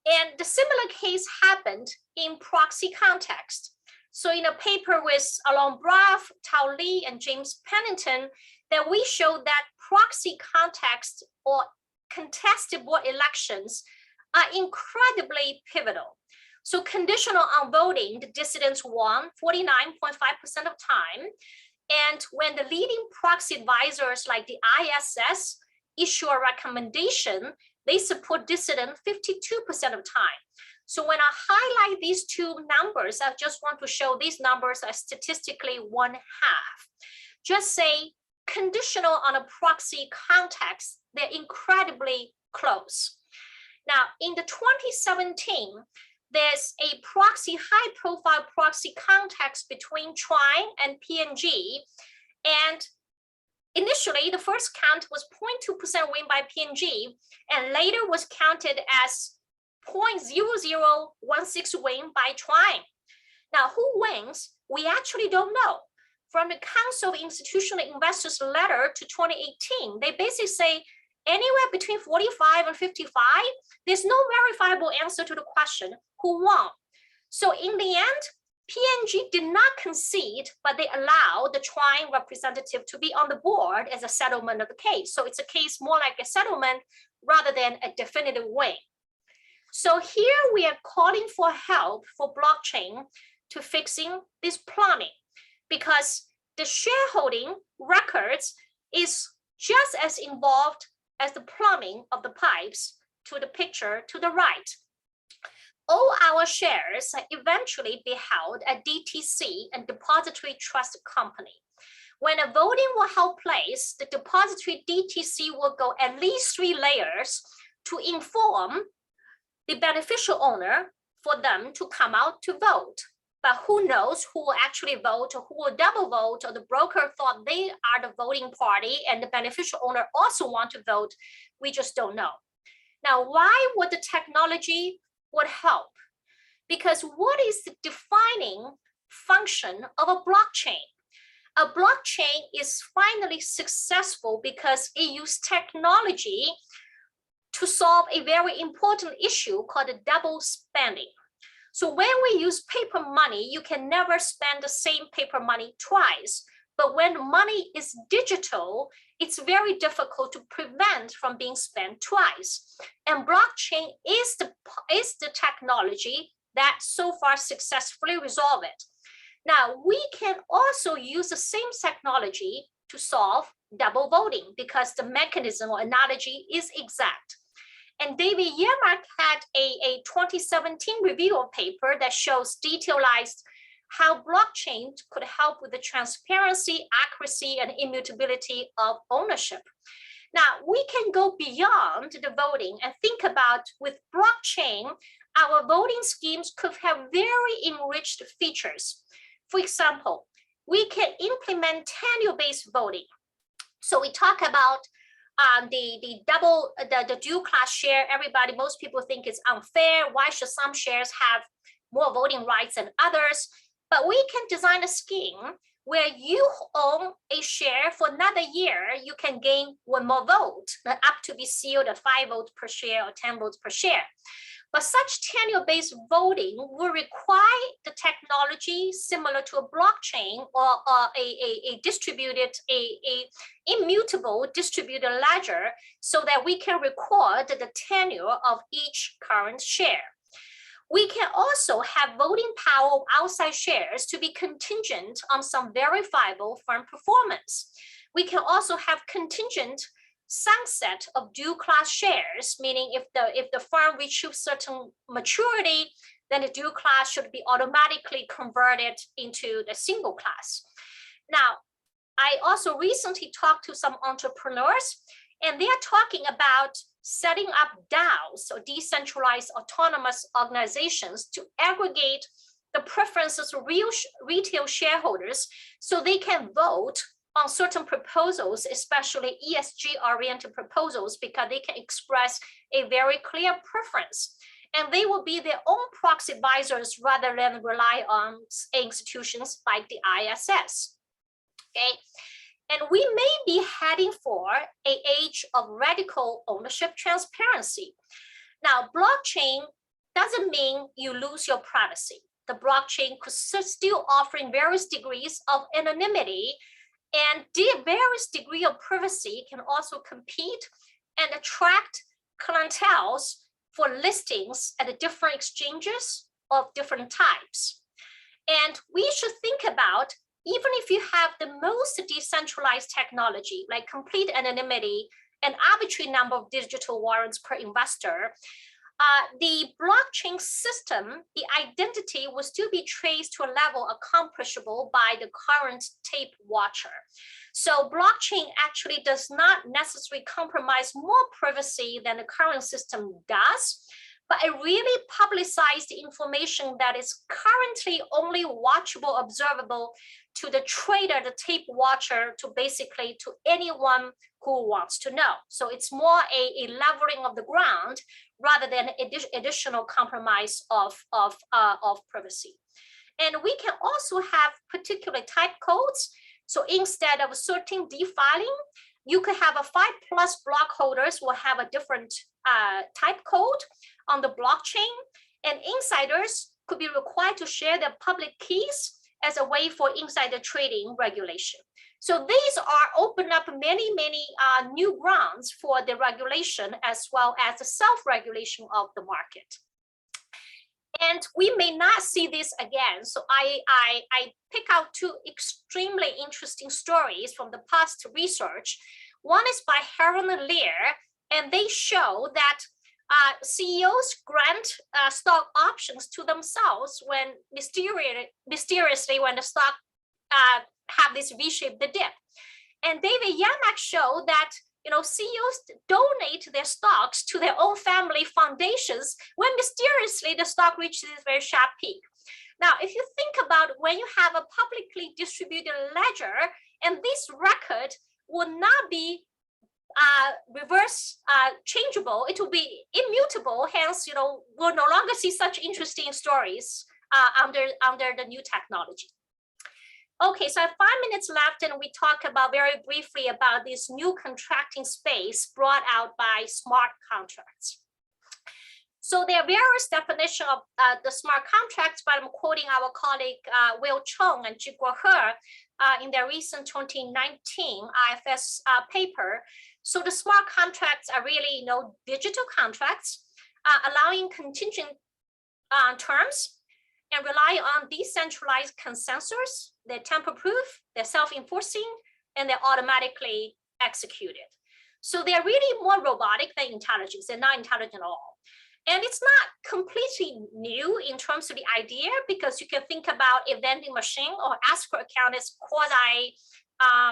And the similar case happened in proxy context. So in a paper with Alon Braff, Tao Li, and James Pennington, that we showed that proxy context or contested board elections are incredibly pivotal. So conditional on voting, the dissidents won 49.5% of time. And when the leading proxy advisors like the ISS issue a recommendation, they support dissident 52% of time. So when I highlight these two numbers, I just want to show these numbers are statistically 1/2. Just say conditional on a proxy context, they're incredibly close. Now, in the 2017, there's a proxy, high-profile proxy context between Trine and P&G. And initially, the first count was 0.2% win by P&G, and later was counted as 0.0016 win by Trine. Now, who wins? We actually don't know. From the Council of Institutional Investors letter to 2018, they basically say anywhere between 45 and 55, there's no verifiable answer to the question, who won? So in the end, P&G did not concede, but they allowed the Trine representative to be on the board as a settlement of the case. So it's a case more like a settlement rather than a definitive win. So here we are calling for help for blockchain to fixing this plumbing, because the shareholding records is just as involved as the plumbing of the pipes to the picture to the right. All our shares eventually be held at DTC and Depository Trust Company. When a voting will hold place, the depository DTC will go at least 3 layers to inform the beneficial owner for them to come out to vote. But who knows who will actually vote or who will double vote, or the broker thought they are the voting party and the beneficial owner also want to vote. We just don't know. Now, why would the technology would help? Because what is the defining function of a blockchain? A blockchain is finally successful because it used technology to solve a very important issue called the double spending. So when we use paper money, you can never spend the same paper money twice. But when money is digital, it's very difficult to prevent from being spent twice. And blockchain is the technology that so far successfully resolve it. Now, we can also use the same technology to solve double voting because the mechanism or analogy is exact. And David Yermak had a 2017 review of paper that shows detailized how blockchain could help with the transparency, accuracy, and immutability of ownership. Now, we can go beyond the voting and think about with blockchain, our voting schemes could have very enriched features. For example, we can implement tenure-based voting. So we talk about the dual class share. Most people think it's unfair. Why should some shares have more voting rights than others? But we can design a scheme where you own a share for another year, you can gain 1 more vote, up to be sealed at 5 votes per share or 10 votes per share. But such tenure-based voting will require the technology similar to a blockchain or a distributed, a immutable distributed ledger so that we can record the tenure of each current share. We can also have voting power of outside shares to be contingent on some verifiable firm performance. We can also have contingent sunset of dual class shares, meaning if the firm reaches certain maturity, then the dual class should be automatically converted into the single class. Now, I also recently talked to some entrepreneurs, and they are talking about setting up DAOs, or decentralized autonomous organizations, to aggregate the preferences of retail shareholders so they can vote on certain proposals, especially ESG-oriented proposals, because they can express a very clear preference. And they will be their own proxy advisors rather than rely on institutions like the ISS. Okay, and we may be heading for an age of radical ownership transparency. Now, blockchain doesn't mean you lose your privacy. The blockchain could still offering various degrees of anonymity, and the various degree of privacy can also compete and attract clienteles for listings at the different exchanges of different types. And we should think about, even if you have the most decentralized technology, like complete anonymity and arbitrary number of digital warrants per investor, the blockchain system, the identity will still be traced to a level accomplishable by the current tape watcher. So blockchain actually does not necessarily compromise more privacy than the current system does, but it really publicizes the information that is currently only watchable, observable to the trader, the tape watcher, to basically to anyone who wants to know. So it's more a leveling of the ground rather than additional compromise of privacy. And we can also have particular type codes. So instead of certain defiling, you could have a 5+ block holders will have a different type code on the blockchain, and insiders could be required to share their public keys as a way for insider trading regulation. So these are open up many new grounds for the regulation as well as the self-regulation of the market. And we may not see this again. So I pick out two extremely interesting stories from the past research. One is by Heron and Lear, and they show that CEOs grant stock options to themselves when mysteriously when the stock have this V-shaped dip. And David Yamak showed that CEOs donate their stocks to their own family foundations when mysteriously the stock reaches this very sharp peak. Now, if you think about when you have a publicly distributed ledger, and this record will not be reverse changeable, it will be immutable. Hence, we'll no longer see such interesting stories under the new technology. Okay, so I have 5 minutes left, and we talk about very briefly about this new contracting space brought out by smart contracts. So there are various definitions of the smart contracts, but I'm quoting our colleague Wei Jiang and Jigguo He in their recent 2019 IFS paper. So the smart contracts are really, digital contracts allowing contingent terms and rely on decentralized consensus. They're tamper-proof, they're self-enforcing, and they're automatically executed. So they're really more robotic than intelligence. They're not intelligent at all. And it's not completely new in terms of the idea, because you can think about a vending machine or escrow account as quasi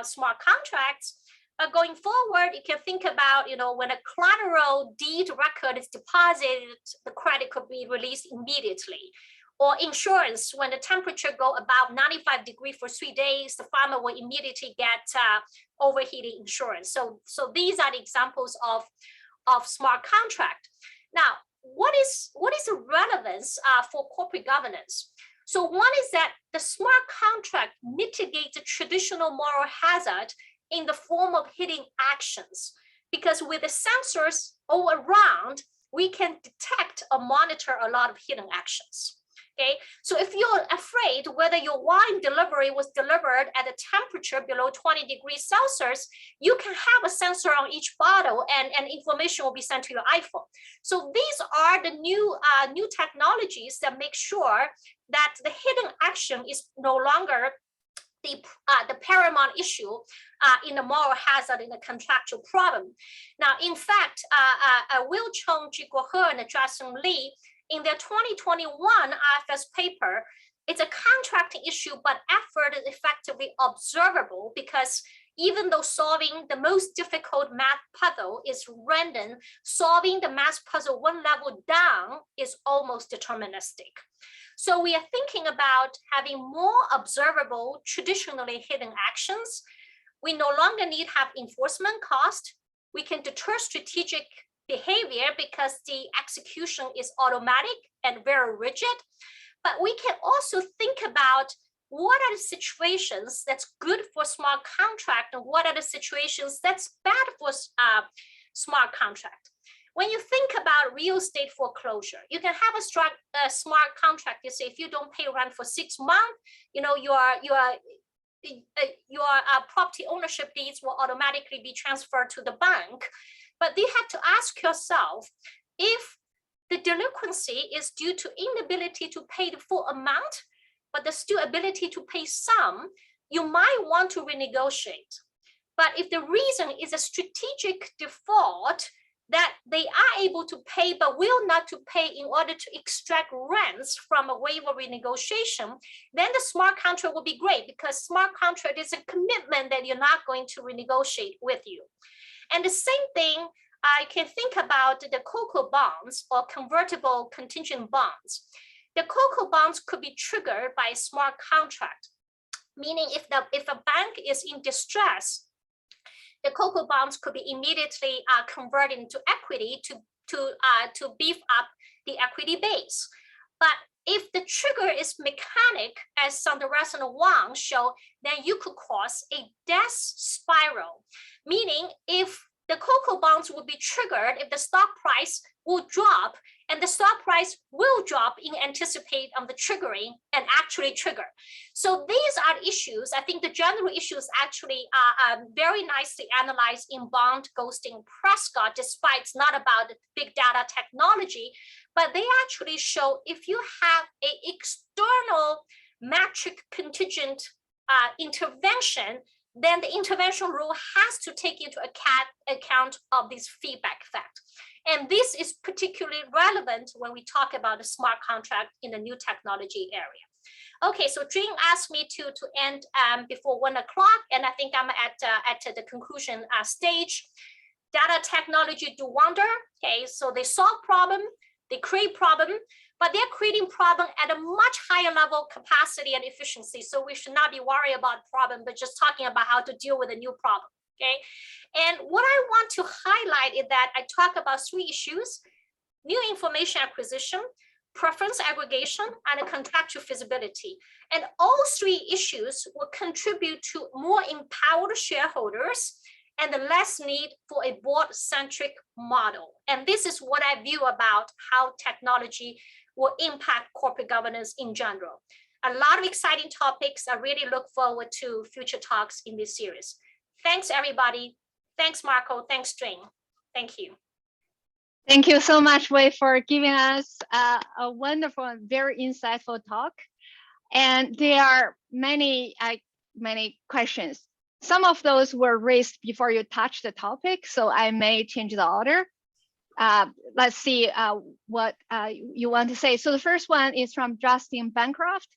smart contracts. But going forward, you can think about, when a collateral deed record is deposited, the credit could be released immediately. Or insurance, when the temperature go above 95 degrees for 3 days, the farmer will immediately get overheating insurance. So these are the examples of smart contract. Now, what is the relevance for corporate governance? So one is that the smart contract mitigates the traditional moral hazard in the form of hidden actions, because with the sensors all around, we can detect or monitor a lot of hidden actions. Okay, so if you're afraid whether your wine delivery was delivered at a temperature below 20 degrees Celsius, you can have a sensor on each bottle, and information will be sent to your iPhone. So these are the new technologies that make sure that the hidden action is no longer the paramount issue in the moral hazard in the contractual problem. Now, in fact, Wei Jiang, Jigguo He, and Jason Lee, in their 2021 IFS paper, it's a contracting issue, but effort is effectively observable, because even though solving the most difficult math puzzle is random, solving the math puzzle one level down is almost deterministic. So we are thinking about having more observable, traditionally hidden actions, we no longer need to have enforcement cost. We can deter strategic behavior because the execution is automatic and very rigid. But we can also think about what are the situations that's good for smart contract and what are the situations that's bad for smart contract. When you think about real estate foreclosure, you can have a smart contract. You say if you don't pay rent for 6 months, your property ownership deeds will automatically be transferred to the bank. But you have to ask yourself, if the delinquency is due to inability to pay the full amount, but there's still ability to pay some, you might want to renegotiate. But if the reason is a strategic default, that they are able to pay but will not to pay in order to extract rents from a waiver renegotiation, then the smart contract will be great, because smart contract is a commitment that you're not going to renegotiate with you. And the same thing, I can think about the COCO bonds or convertible contingent bonds. The COCO bonds could be triggered by a smart contract, meaning if a bank is in distress, the COCO bonds could be immediately converted into equity to beef up the equity base. But if the trigger is mechanic, as Sundaresan and Wang show, then you could cause a death spiral, meaning if the COCO bonds will be triggered, if the stock price will drop, and the stock price will drop in anticipate of the triggering and actually trigger. So these are issues. I think the general issues actually are very nicely analyzed in Bond, Ghosting, Prescott, despite it's not about big data technology, but they actually show if you have an external metric contingent intervention, then the intervention rule has to take into account of this feedback effect. And this is particularly relevant when we talk about a smart contract in the new technology area. Okay, so Jun asked me to end before 1 o'clock, and I think I'm at the conclusion stage. Data technology do wonder. Okay, so they solve problem, they create problem, but they're creating problem at a much higher level capacity and efficiency. So we should not be worried about problem, but just talking about how to deal with a new problem. Okay, and what I want to highlight is that I talk about 3 issues: new information acquisition, preference aggregation, and contractual feasibility. And all 3 issues will contribute to more empowered shareholders and the less need for a board-centric model. And this is what I view about how technology will impact corporate governance in general. A lot of exciting topics. I really look forward to future talks in this series. Thanks, everybody. Thanks, Marco. Thanks, Jun. Thank you. Thank you so much, Wei, for giving us a wonderful and very insightful talk. And there are many questions. Some of those were raised before you touched the topic, so I may change the order. Let's see what you want to say. So the first one is from Justin Bancroft: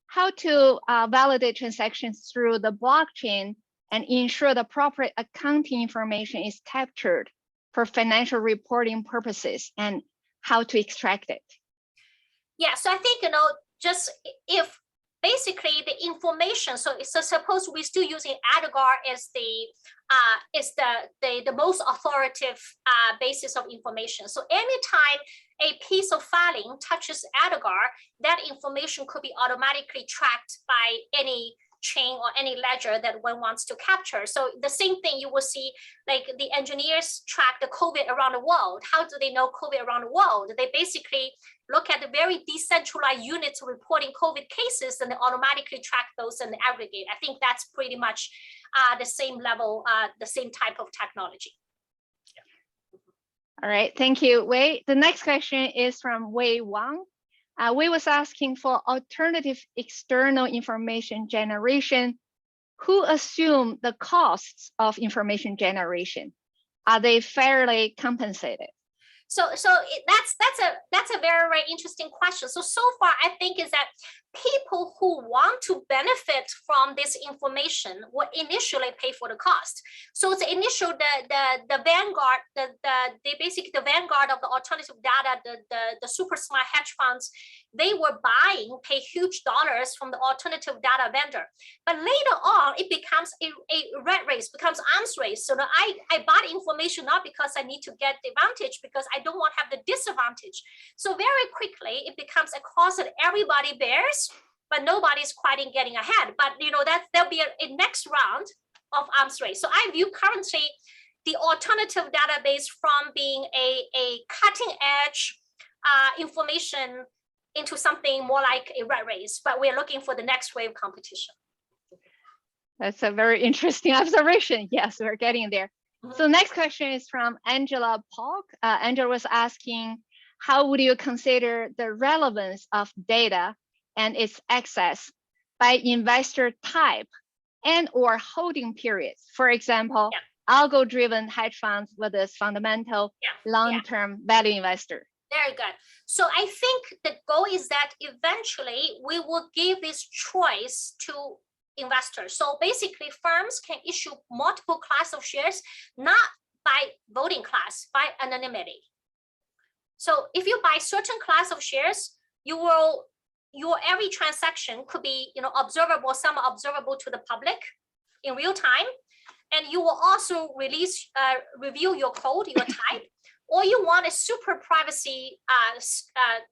how to validate transactions through the blockchain and ensure the proper accounting information is captured for financial reporting purposes, and how to extract it. Yeah, so I think, just if basically the information, so suppose we're still using ADGAR as the most authoritative basis of information. So anytime a piece of filing touches ADGAR, that information could be automatically tracked by any chain or any ledger that one wants to capture. So the same thing you will see, like the engineers track the COVID around the world. How do they know COVID around the world? They basically look at the very decentralized units reporting COVID cases, and they automatically track those and aggregate. I think that's pretty much the same level, the same type of technology. Yeah. All right, thank you, Wei. The next question is from Wei Wang. Wei was asking for alternative external information generation. Who assume the costs of information generation? Are they fairly compensated? That's a very, very interesting question. So far, I think is that people who want to benefit from this information will initially pay for the cost. So the initial, the vanguard, basically the vanguard of the alternative data, the super smart hedge funds, they were pay huge dollars from the alternative data vendor. But later on, it becomes a rat race, becomes arms race. So that I bought information not because I need to get the advantage, because I don't want to have the disadvantage. So very quickly, it becomes a cause that everybody bears, but nobody's quite getting ahead. But there'll be a next round of arms race. So I view currently the alternative database from being a cutting edge information into something more like a rat race, but we're looking for the next wave competition. That's a very interesting observation. Yes, we're getting there. So next question is from Angela Polk. Angela was asking, how would you consider the relevance of data and its access by investor type and or holding periods? For example, algo-driven hedge funds versus fundamental long-term value investor. Very good. So I think the goal is that eventually we will give this choice to investors. So basically firms can issue multiple class of shares, not by voting class, by anonymity. So if you buy certain class of shares, your every transaction could be observable, some are observable to the public in real time. And you will also review your code, your type, or you want a super privacy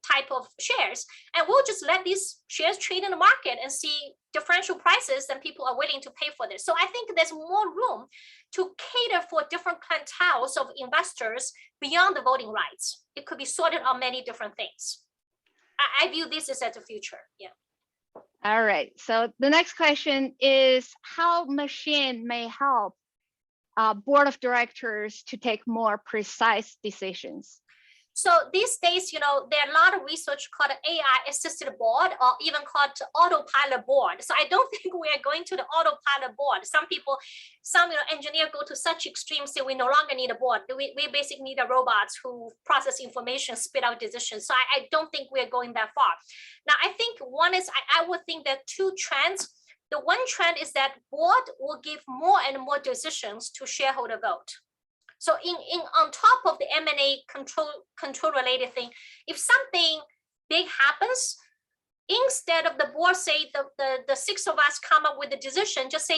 type of shares. And we'll just let these shares trade in the market and see differential prices, and people are willing to pay for this. So I think there's more room to cater for different clienteles of investors beyond the voting rights. It could be sorted on many different things. I view this as the future. Yeah. All right. So the next question is how machine may help board of directors to take more precise decisions. So these days, there are a lot of research called AI-assisted board, or even called autopilot board. So I don't think we are going to the autopilot board. Some engineers go to such extremes, say we no longer need a board. We basically need a robots who process information, spit out decisions. So I don't think we are going that far. Now, I think one is, I would think that two trends. The one trend is that board will give more and more decisions to shareholder vote. So on top of the M&A control related thing, if something big happens, instead of the board say the six of us come up with a decision, just say,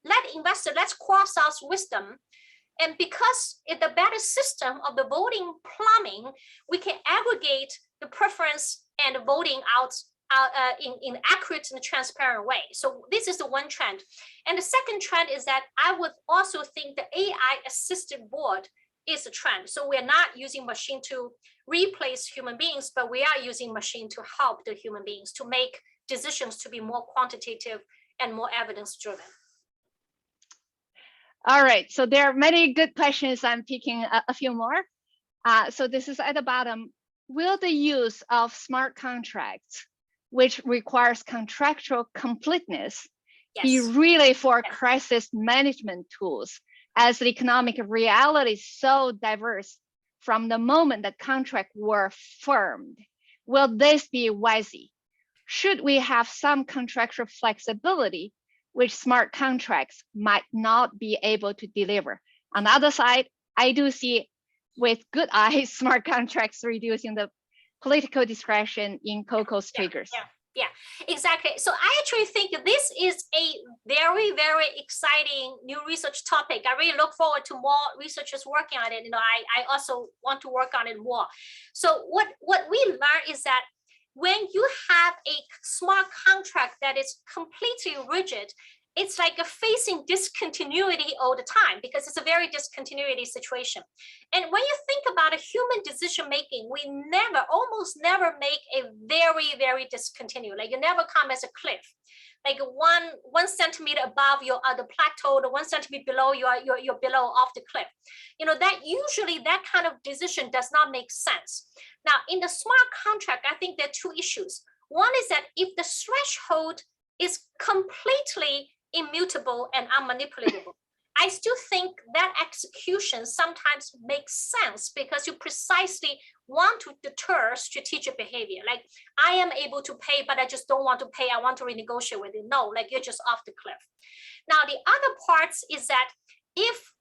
let's cross out wisdom. And because it's a better system of the voting plumbing, we can aggregate the preference and voting out in accurate and transparent way. So this is the one trend. And the second trend is that I would also think the AI assisted board is a trend. So we're not using machine to replace human beings, but we are using machine to help the human beings to make decisions to be more quantitative and more evidence driven. All right, so there are many good questions. I'm picking a few more. So this is at the bottom. Will the use of smart contracts, which requires contractual completeness, be really for crisis management tools, as the economic reality is so diverse from the moment the contract were formed? Will this be wisey? Should we have some contractual flexibility which smart contracts might not be able to deliver? On the other side, I do see with good eyes smart contracts reducing the political discretion in COCO's triggers. Yeah, exactly. So I actually think this is a very, very exciting new research topic. I really look forward to more researchers working on it. I also want to work on it more. So what we learn is that when you have a smart contract that is completely rigid, it's like facing discontinuity all the time, because it's a very discontinuity situation. And when you think about a human decision making, we almost never make a very, very discontinuous. Like you never come as a cliff. Like one centimeter above the plateau, the 1 centimeter below you're below off the cliff. That usually that kind of decision does not make sense. Now in the smart contract, I think there are two issues. One is that if the threshold is completely immutable and unmanipulatable, I still think that execution sometimes makes sense because you precisely want to deter strategic behavior. Like, I am able to pay, but I just don't want to pay. I want to renegotiate with you. No, like you're just off the cliff. Now, the other parts is that if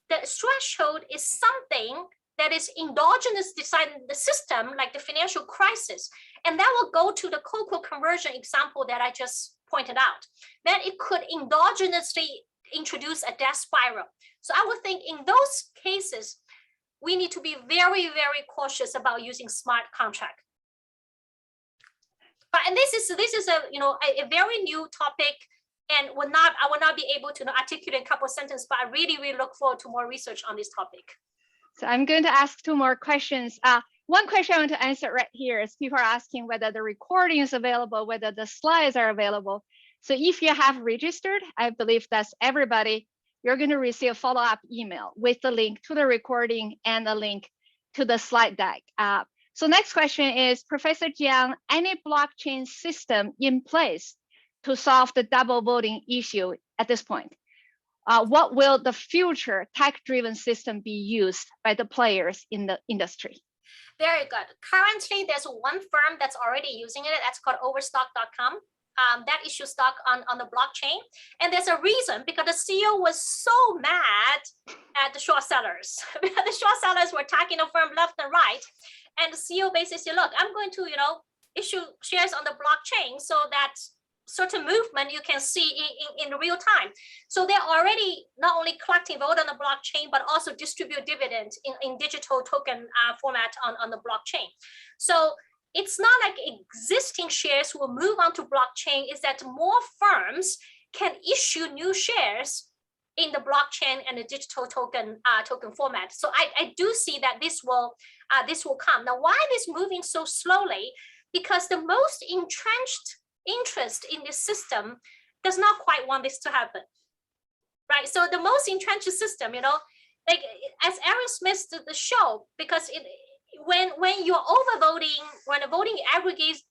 the threshold is something that is endogenous decided in the system, like the financial crisis, and that will go to the cocoa conversion example that I just pointed out, then it could endogenously introduce a death spiral. So I would think in those cases, we need to be very, very cautious about using smart contract. But and this is a very new topic, and I will not be able to articulate a couple of sentences, but I really, really look forward to more research on this topic. So I'm going to ask 2 more questions. One question I want to answer right here is people are asking whether the recording is available, whether the slides are available. So if you have registered, I believe that's everybody, you're going to receive a follow-up email with the link to the recording and a link to the slide deck. So next question is, Professor Jiang, any blockchain system in place to solve the double voting issue at this point? What will the future tech-driven system be used by the players in the industry? Very good. Currently, there's one firm that's already using it. That's called overstock.com. That issues stock on the blockchain. And there's a reason, because the CEO was so mad at the short sellers. Because the short sellers were attacking the firm left and right. And the CEO basically said, look, I'm going to issue shares on the blockchain so that certain movement you can see in real time. So they're already not only collecting vote on the blockchain, but also distribute dividends in digital token format on the blockchain. So it's not like existing shares will move on to blockchain, is that more firms can issue new shares in the blockchain and the digital token format. So I do see that this will come. Now, why is this moving so slowly? Because the most entrenched interest in this system does not quite want this to happen, right? So the most entrenched system, like as Aaron Smith did the show, because when you're overvoting, when the voting aggregates,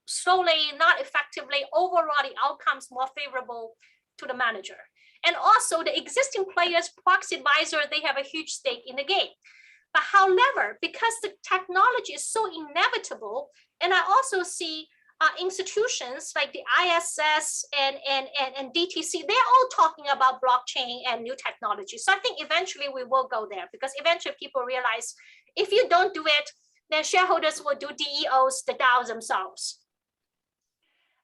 slowly, not effectively, overall the outcomes more favorable to the manager. And also the existing players, proxy advisor, they have a huge stake in the game. But however, because the technology is so inevitable, and I also see institutions like the ISS and DTC, they're all talking about blockchain and new technology. So I think eventually we will go there, because eventually people realize if you don't do it, then shareholders will do DEOs, the DAOs themselves.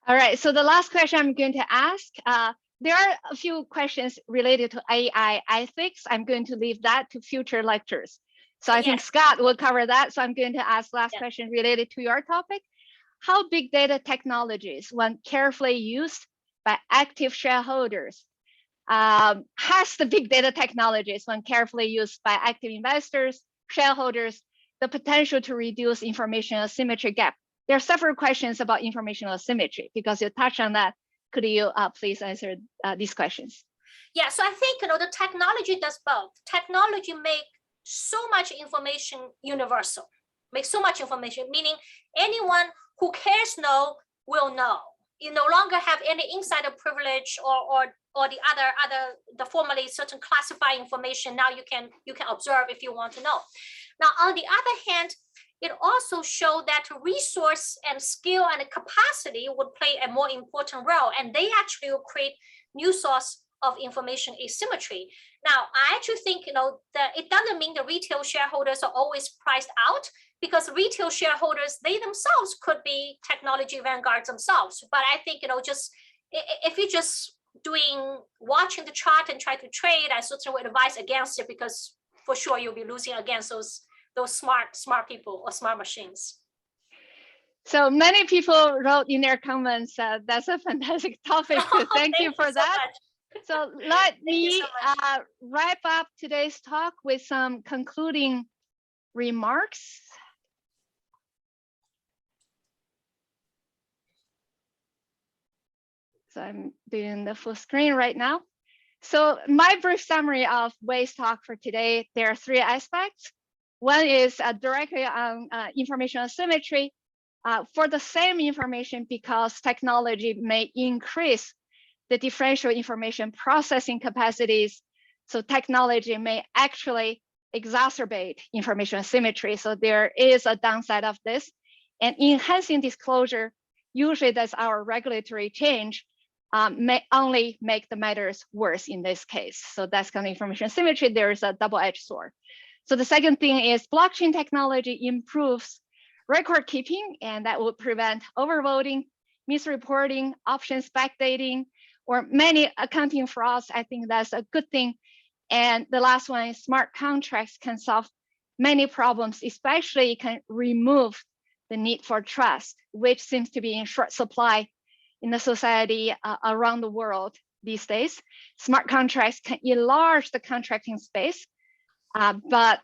All right, so the last question I'm going to ask, there are a few questions related to AI ethics. I'm going to leave that to future lectures. So I think Scott will cover that. So I'm going to ask last question related to your topic. How big data technologies, when carefully used by active shareholders, has the big data technologies, when carefully used by active investors, shareholders, the potential to reduce information asymmetry gap? There are several questions about information asymmetry, because you touched on that. Could you please answer these questions? Yeah, so I think the technology does both. Technology makes so much information universal, makes so much information, meaning anyone who cares know will know. You no longer have any insider privilege or the formerly certain classified information. Now you can observe if you want to know. Now, on the other hand, it also showed that resource and skill and capacity would play a more important role, and they actually will create new source of information asymmetry. Now, I actually think that it doesn't mean the retail shareholders are always priced out, because retail shareholders, they themselves could be technology vanguards themselves. But I think just if you're just watching the chart and try to trade, I certainly would advise against it, because for sure you'll be losing against those smart people or smart machines. So many people wrote in their comments, that's a fantastic topic. So thank you for that. So let me wrap up today's talk with some concluding remarks. So I'm doing the full screen right now. So my brief summary of Wei's talk for today, there are 3 aspects. One is directly on information asymmetry. For the same information, because technology may increase the differential information processing capacities, So technology may actually exacerbate information asymmetry. So there is a downside of this. And enhancing disclosure, usually that's our regulatory change, may only make the matters worse in this case. So that's kind of information asymmetry. There is a double-edged sword. So the second thing is blockchain technology improves record keeping, and that would prevent overvoting, misreporting, options backdating, or many accounting frauds. I think that's a good thing. And the last one is smart contracts can solve many problems, especially can remove the need for trust, which seems to be in short supply in the society around the world these days. Smart contracts can enlarge the contracting space, but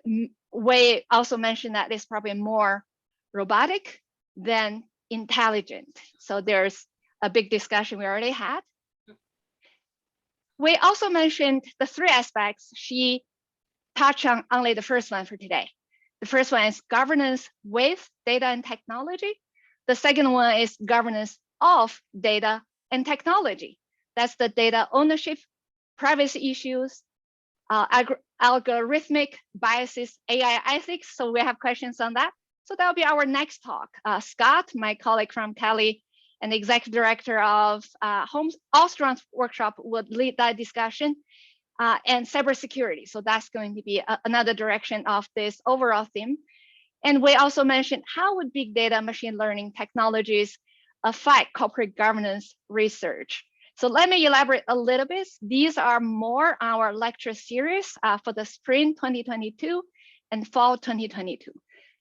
Wei also mentioned that it's probably more robotic than intelligent. So there's a big discussion we already had. We also mentioned the three aspects. She touched on only the first one for today. The first one is governance with data and technology. The second one is governance of data and technology. That's the data ownership, privacy issues, algorithmic biases, AI ethics. So we have questions on that. So that'll be our next talk. Scott, my colleague from Kelley and the executive director of Ostrom Workshop, would lead that discussion, and cybersecurity. So that's going to be another direction of this overall theme. And we also mentioned how would big data machine learning technologies affect corporate governance research. So let me elaborate a little bit. These are more our lecture series for the spring 2022 and fall 2022.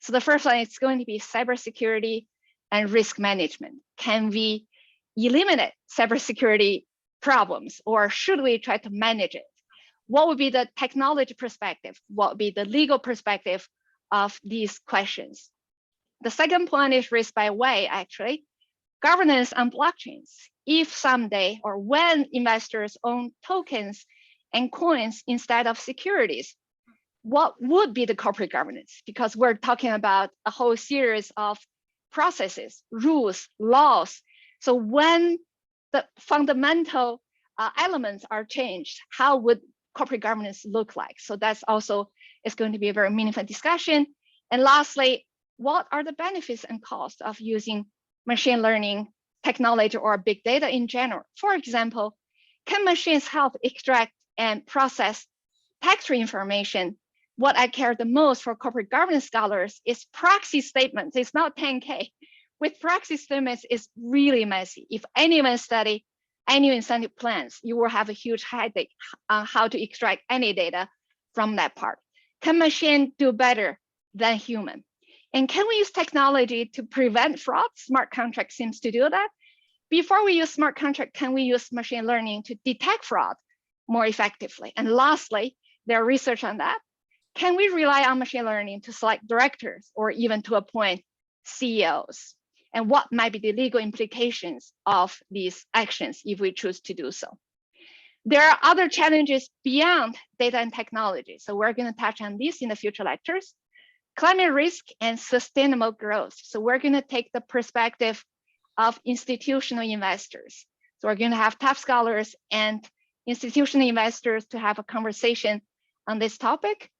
So the first one is going to be cybersecurity and risk management. Can we eliminate cybersecurity problems, or should we try to manage it? What would be the technology perspective? What would be the legal perspective of these questions? The second point is raised by Wei, actually. Governance on blockchains. If someday or when investors own tokens and coins instead of securities, what would be the corporate governance? Because we're talking about a whole series of processes, rules, laws. So when the fundamental elements are changed, how would corporate governance look like? So that's also is going to be a very meaningful discussion. And lastly, what are the benefits and costs of using machine learning technology or big data in general? For example, can machines help extract and process tax information? What I care the most for corporate governance scholars is proxy statements. It's not 10K. With proxy statements, it's really messy. If anyone study annual incentive plans, you will have a huge headache on how to extract any data from that part. Can machine do better than human? And can we use technology to prevent fraud? Smart contract seems to do that. Before we use smart contract, can we use machine learning to detect fraud more effectively? And lastly, there are research on that. Can we rely on machine learning to select directors or even to appoint CEOs? And what might be the legal implications of these actions if we choose to do so? There are other challenges beyond data and technology. So we're going to touch on these in the future lectures. Climate risk and sustainable growth. So we're going to take the perspective of institutional investors. So we're going to have top scholars and institutional investors to have a conversation on this topic.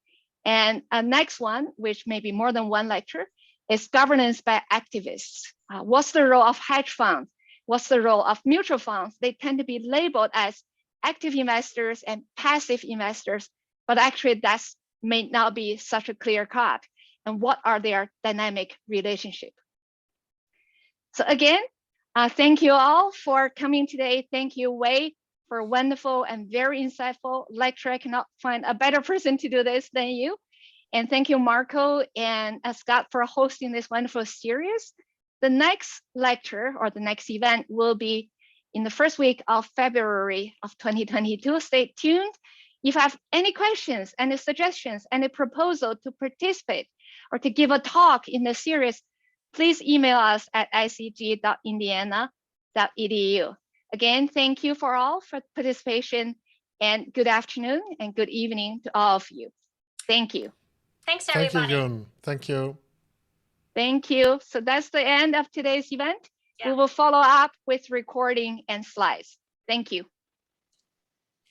And next one, which may be more than one lecture, is governance by activists. What's the role of hedge funds? What's the role of mutual funds? They tend to be labeled as active investors and passive investors, but actually that may not be such a clear cut. And what are their dynamic relationship? So again, thank you all for coming today. Thank you, Wei, for a wonderful and very insightful lecture. I cannot find a better person to do this than you. And thank you, Marco and Scott, for hosting this wonderful series. The next lecture or the next event will be in the first week of February of 2022. Stay tuned. If you have any questions, any suggestions, any proposal to participate or to give a talk in the series, please email us at icg.indiana.edu. Again, thank you for all for participation, and good afternoon and good evening to all of you. Thank you. Thanks, everybody. Thank you, Jun. Thank you. Thank you. So that's the end of today's event. Yeah. We will follow up with recording and slides. Thank you.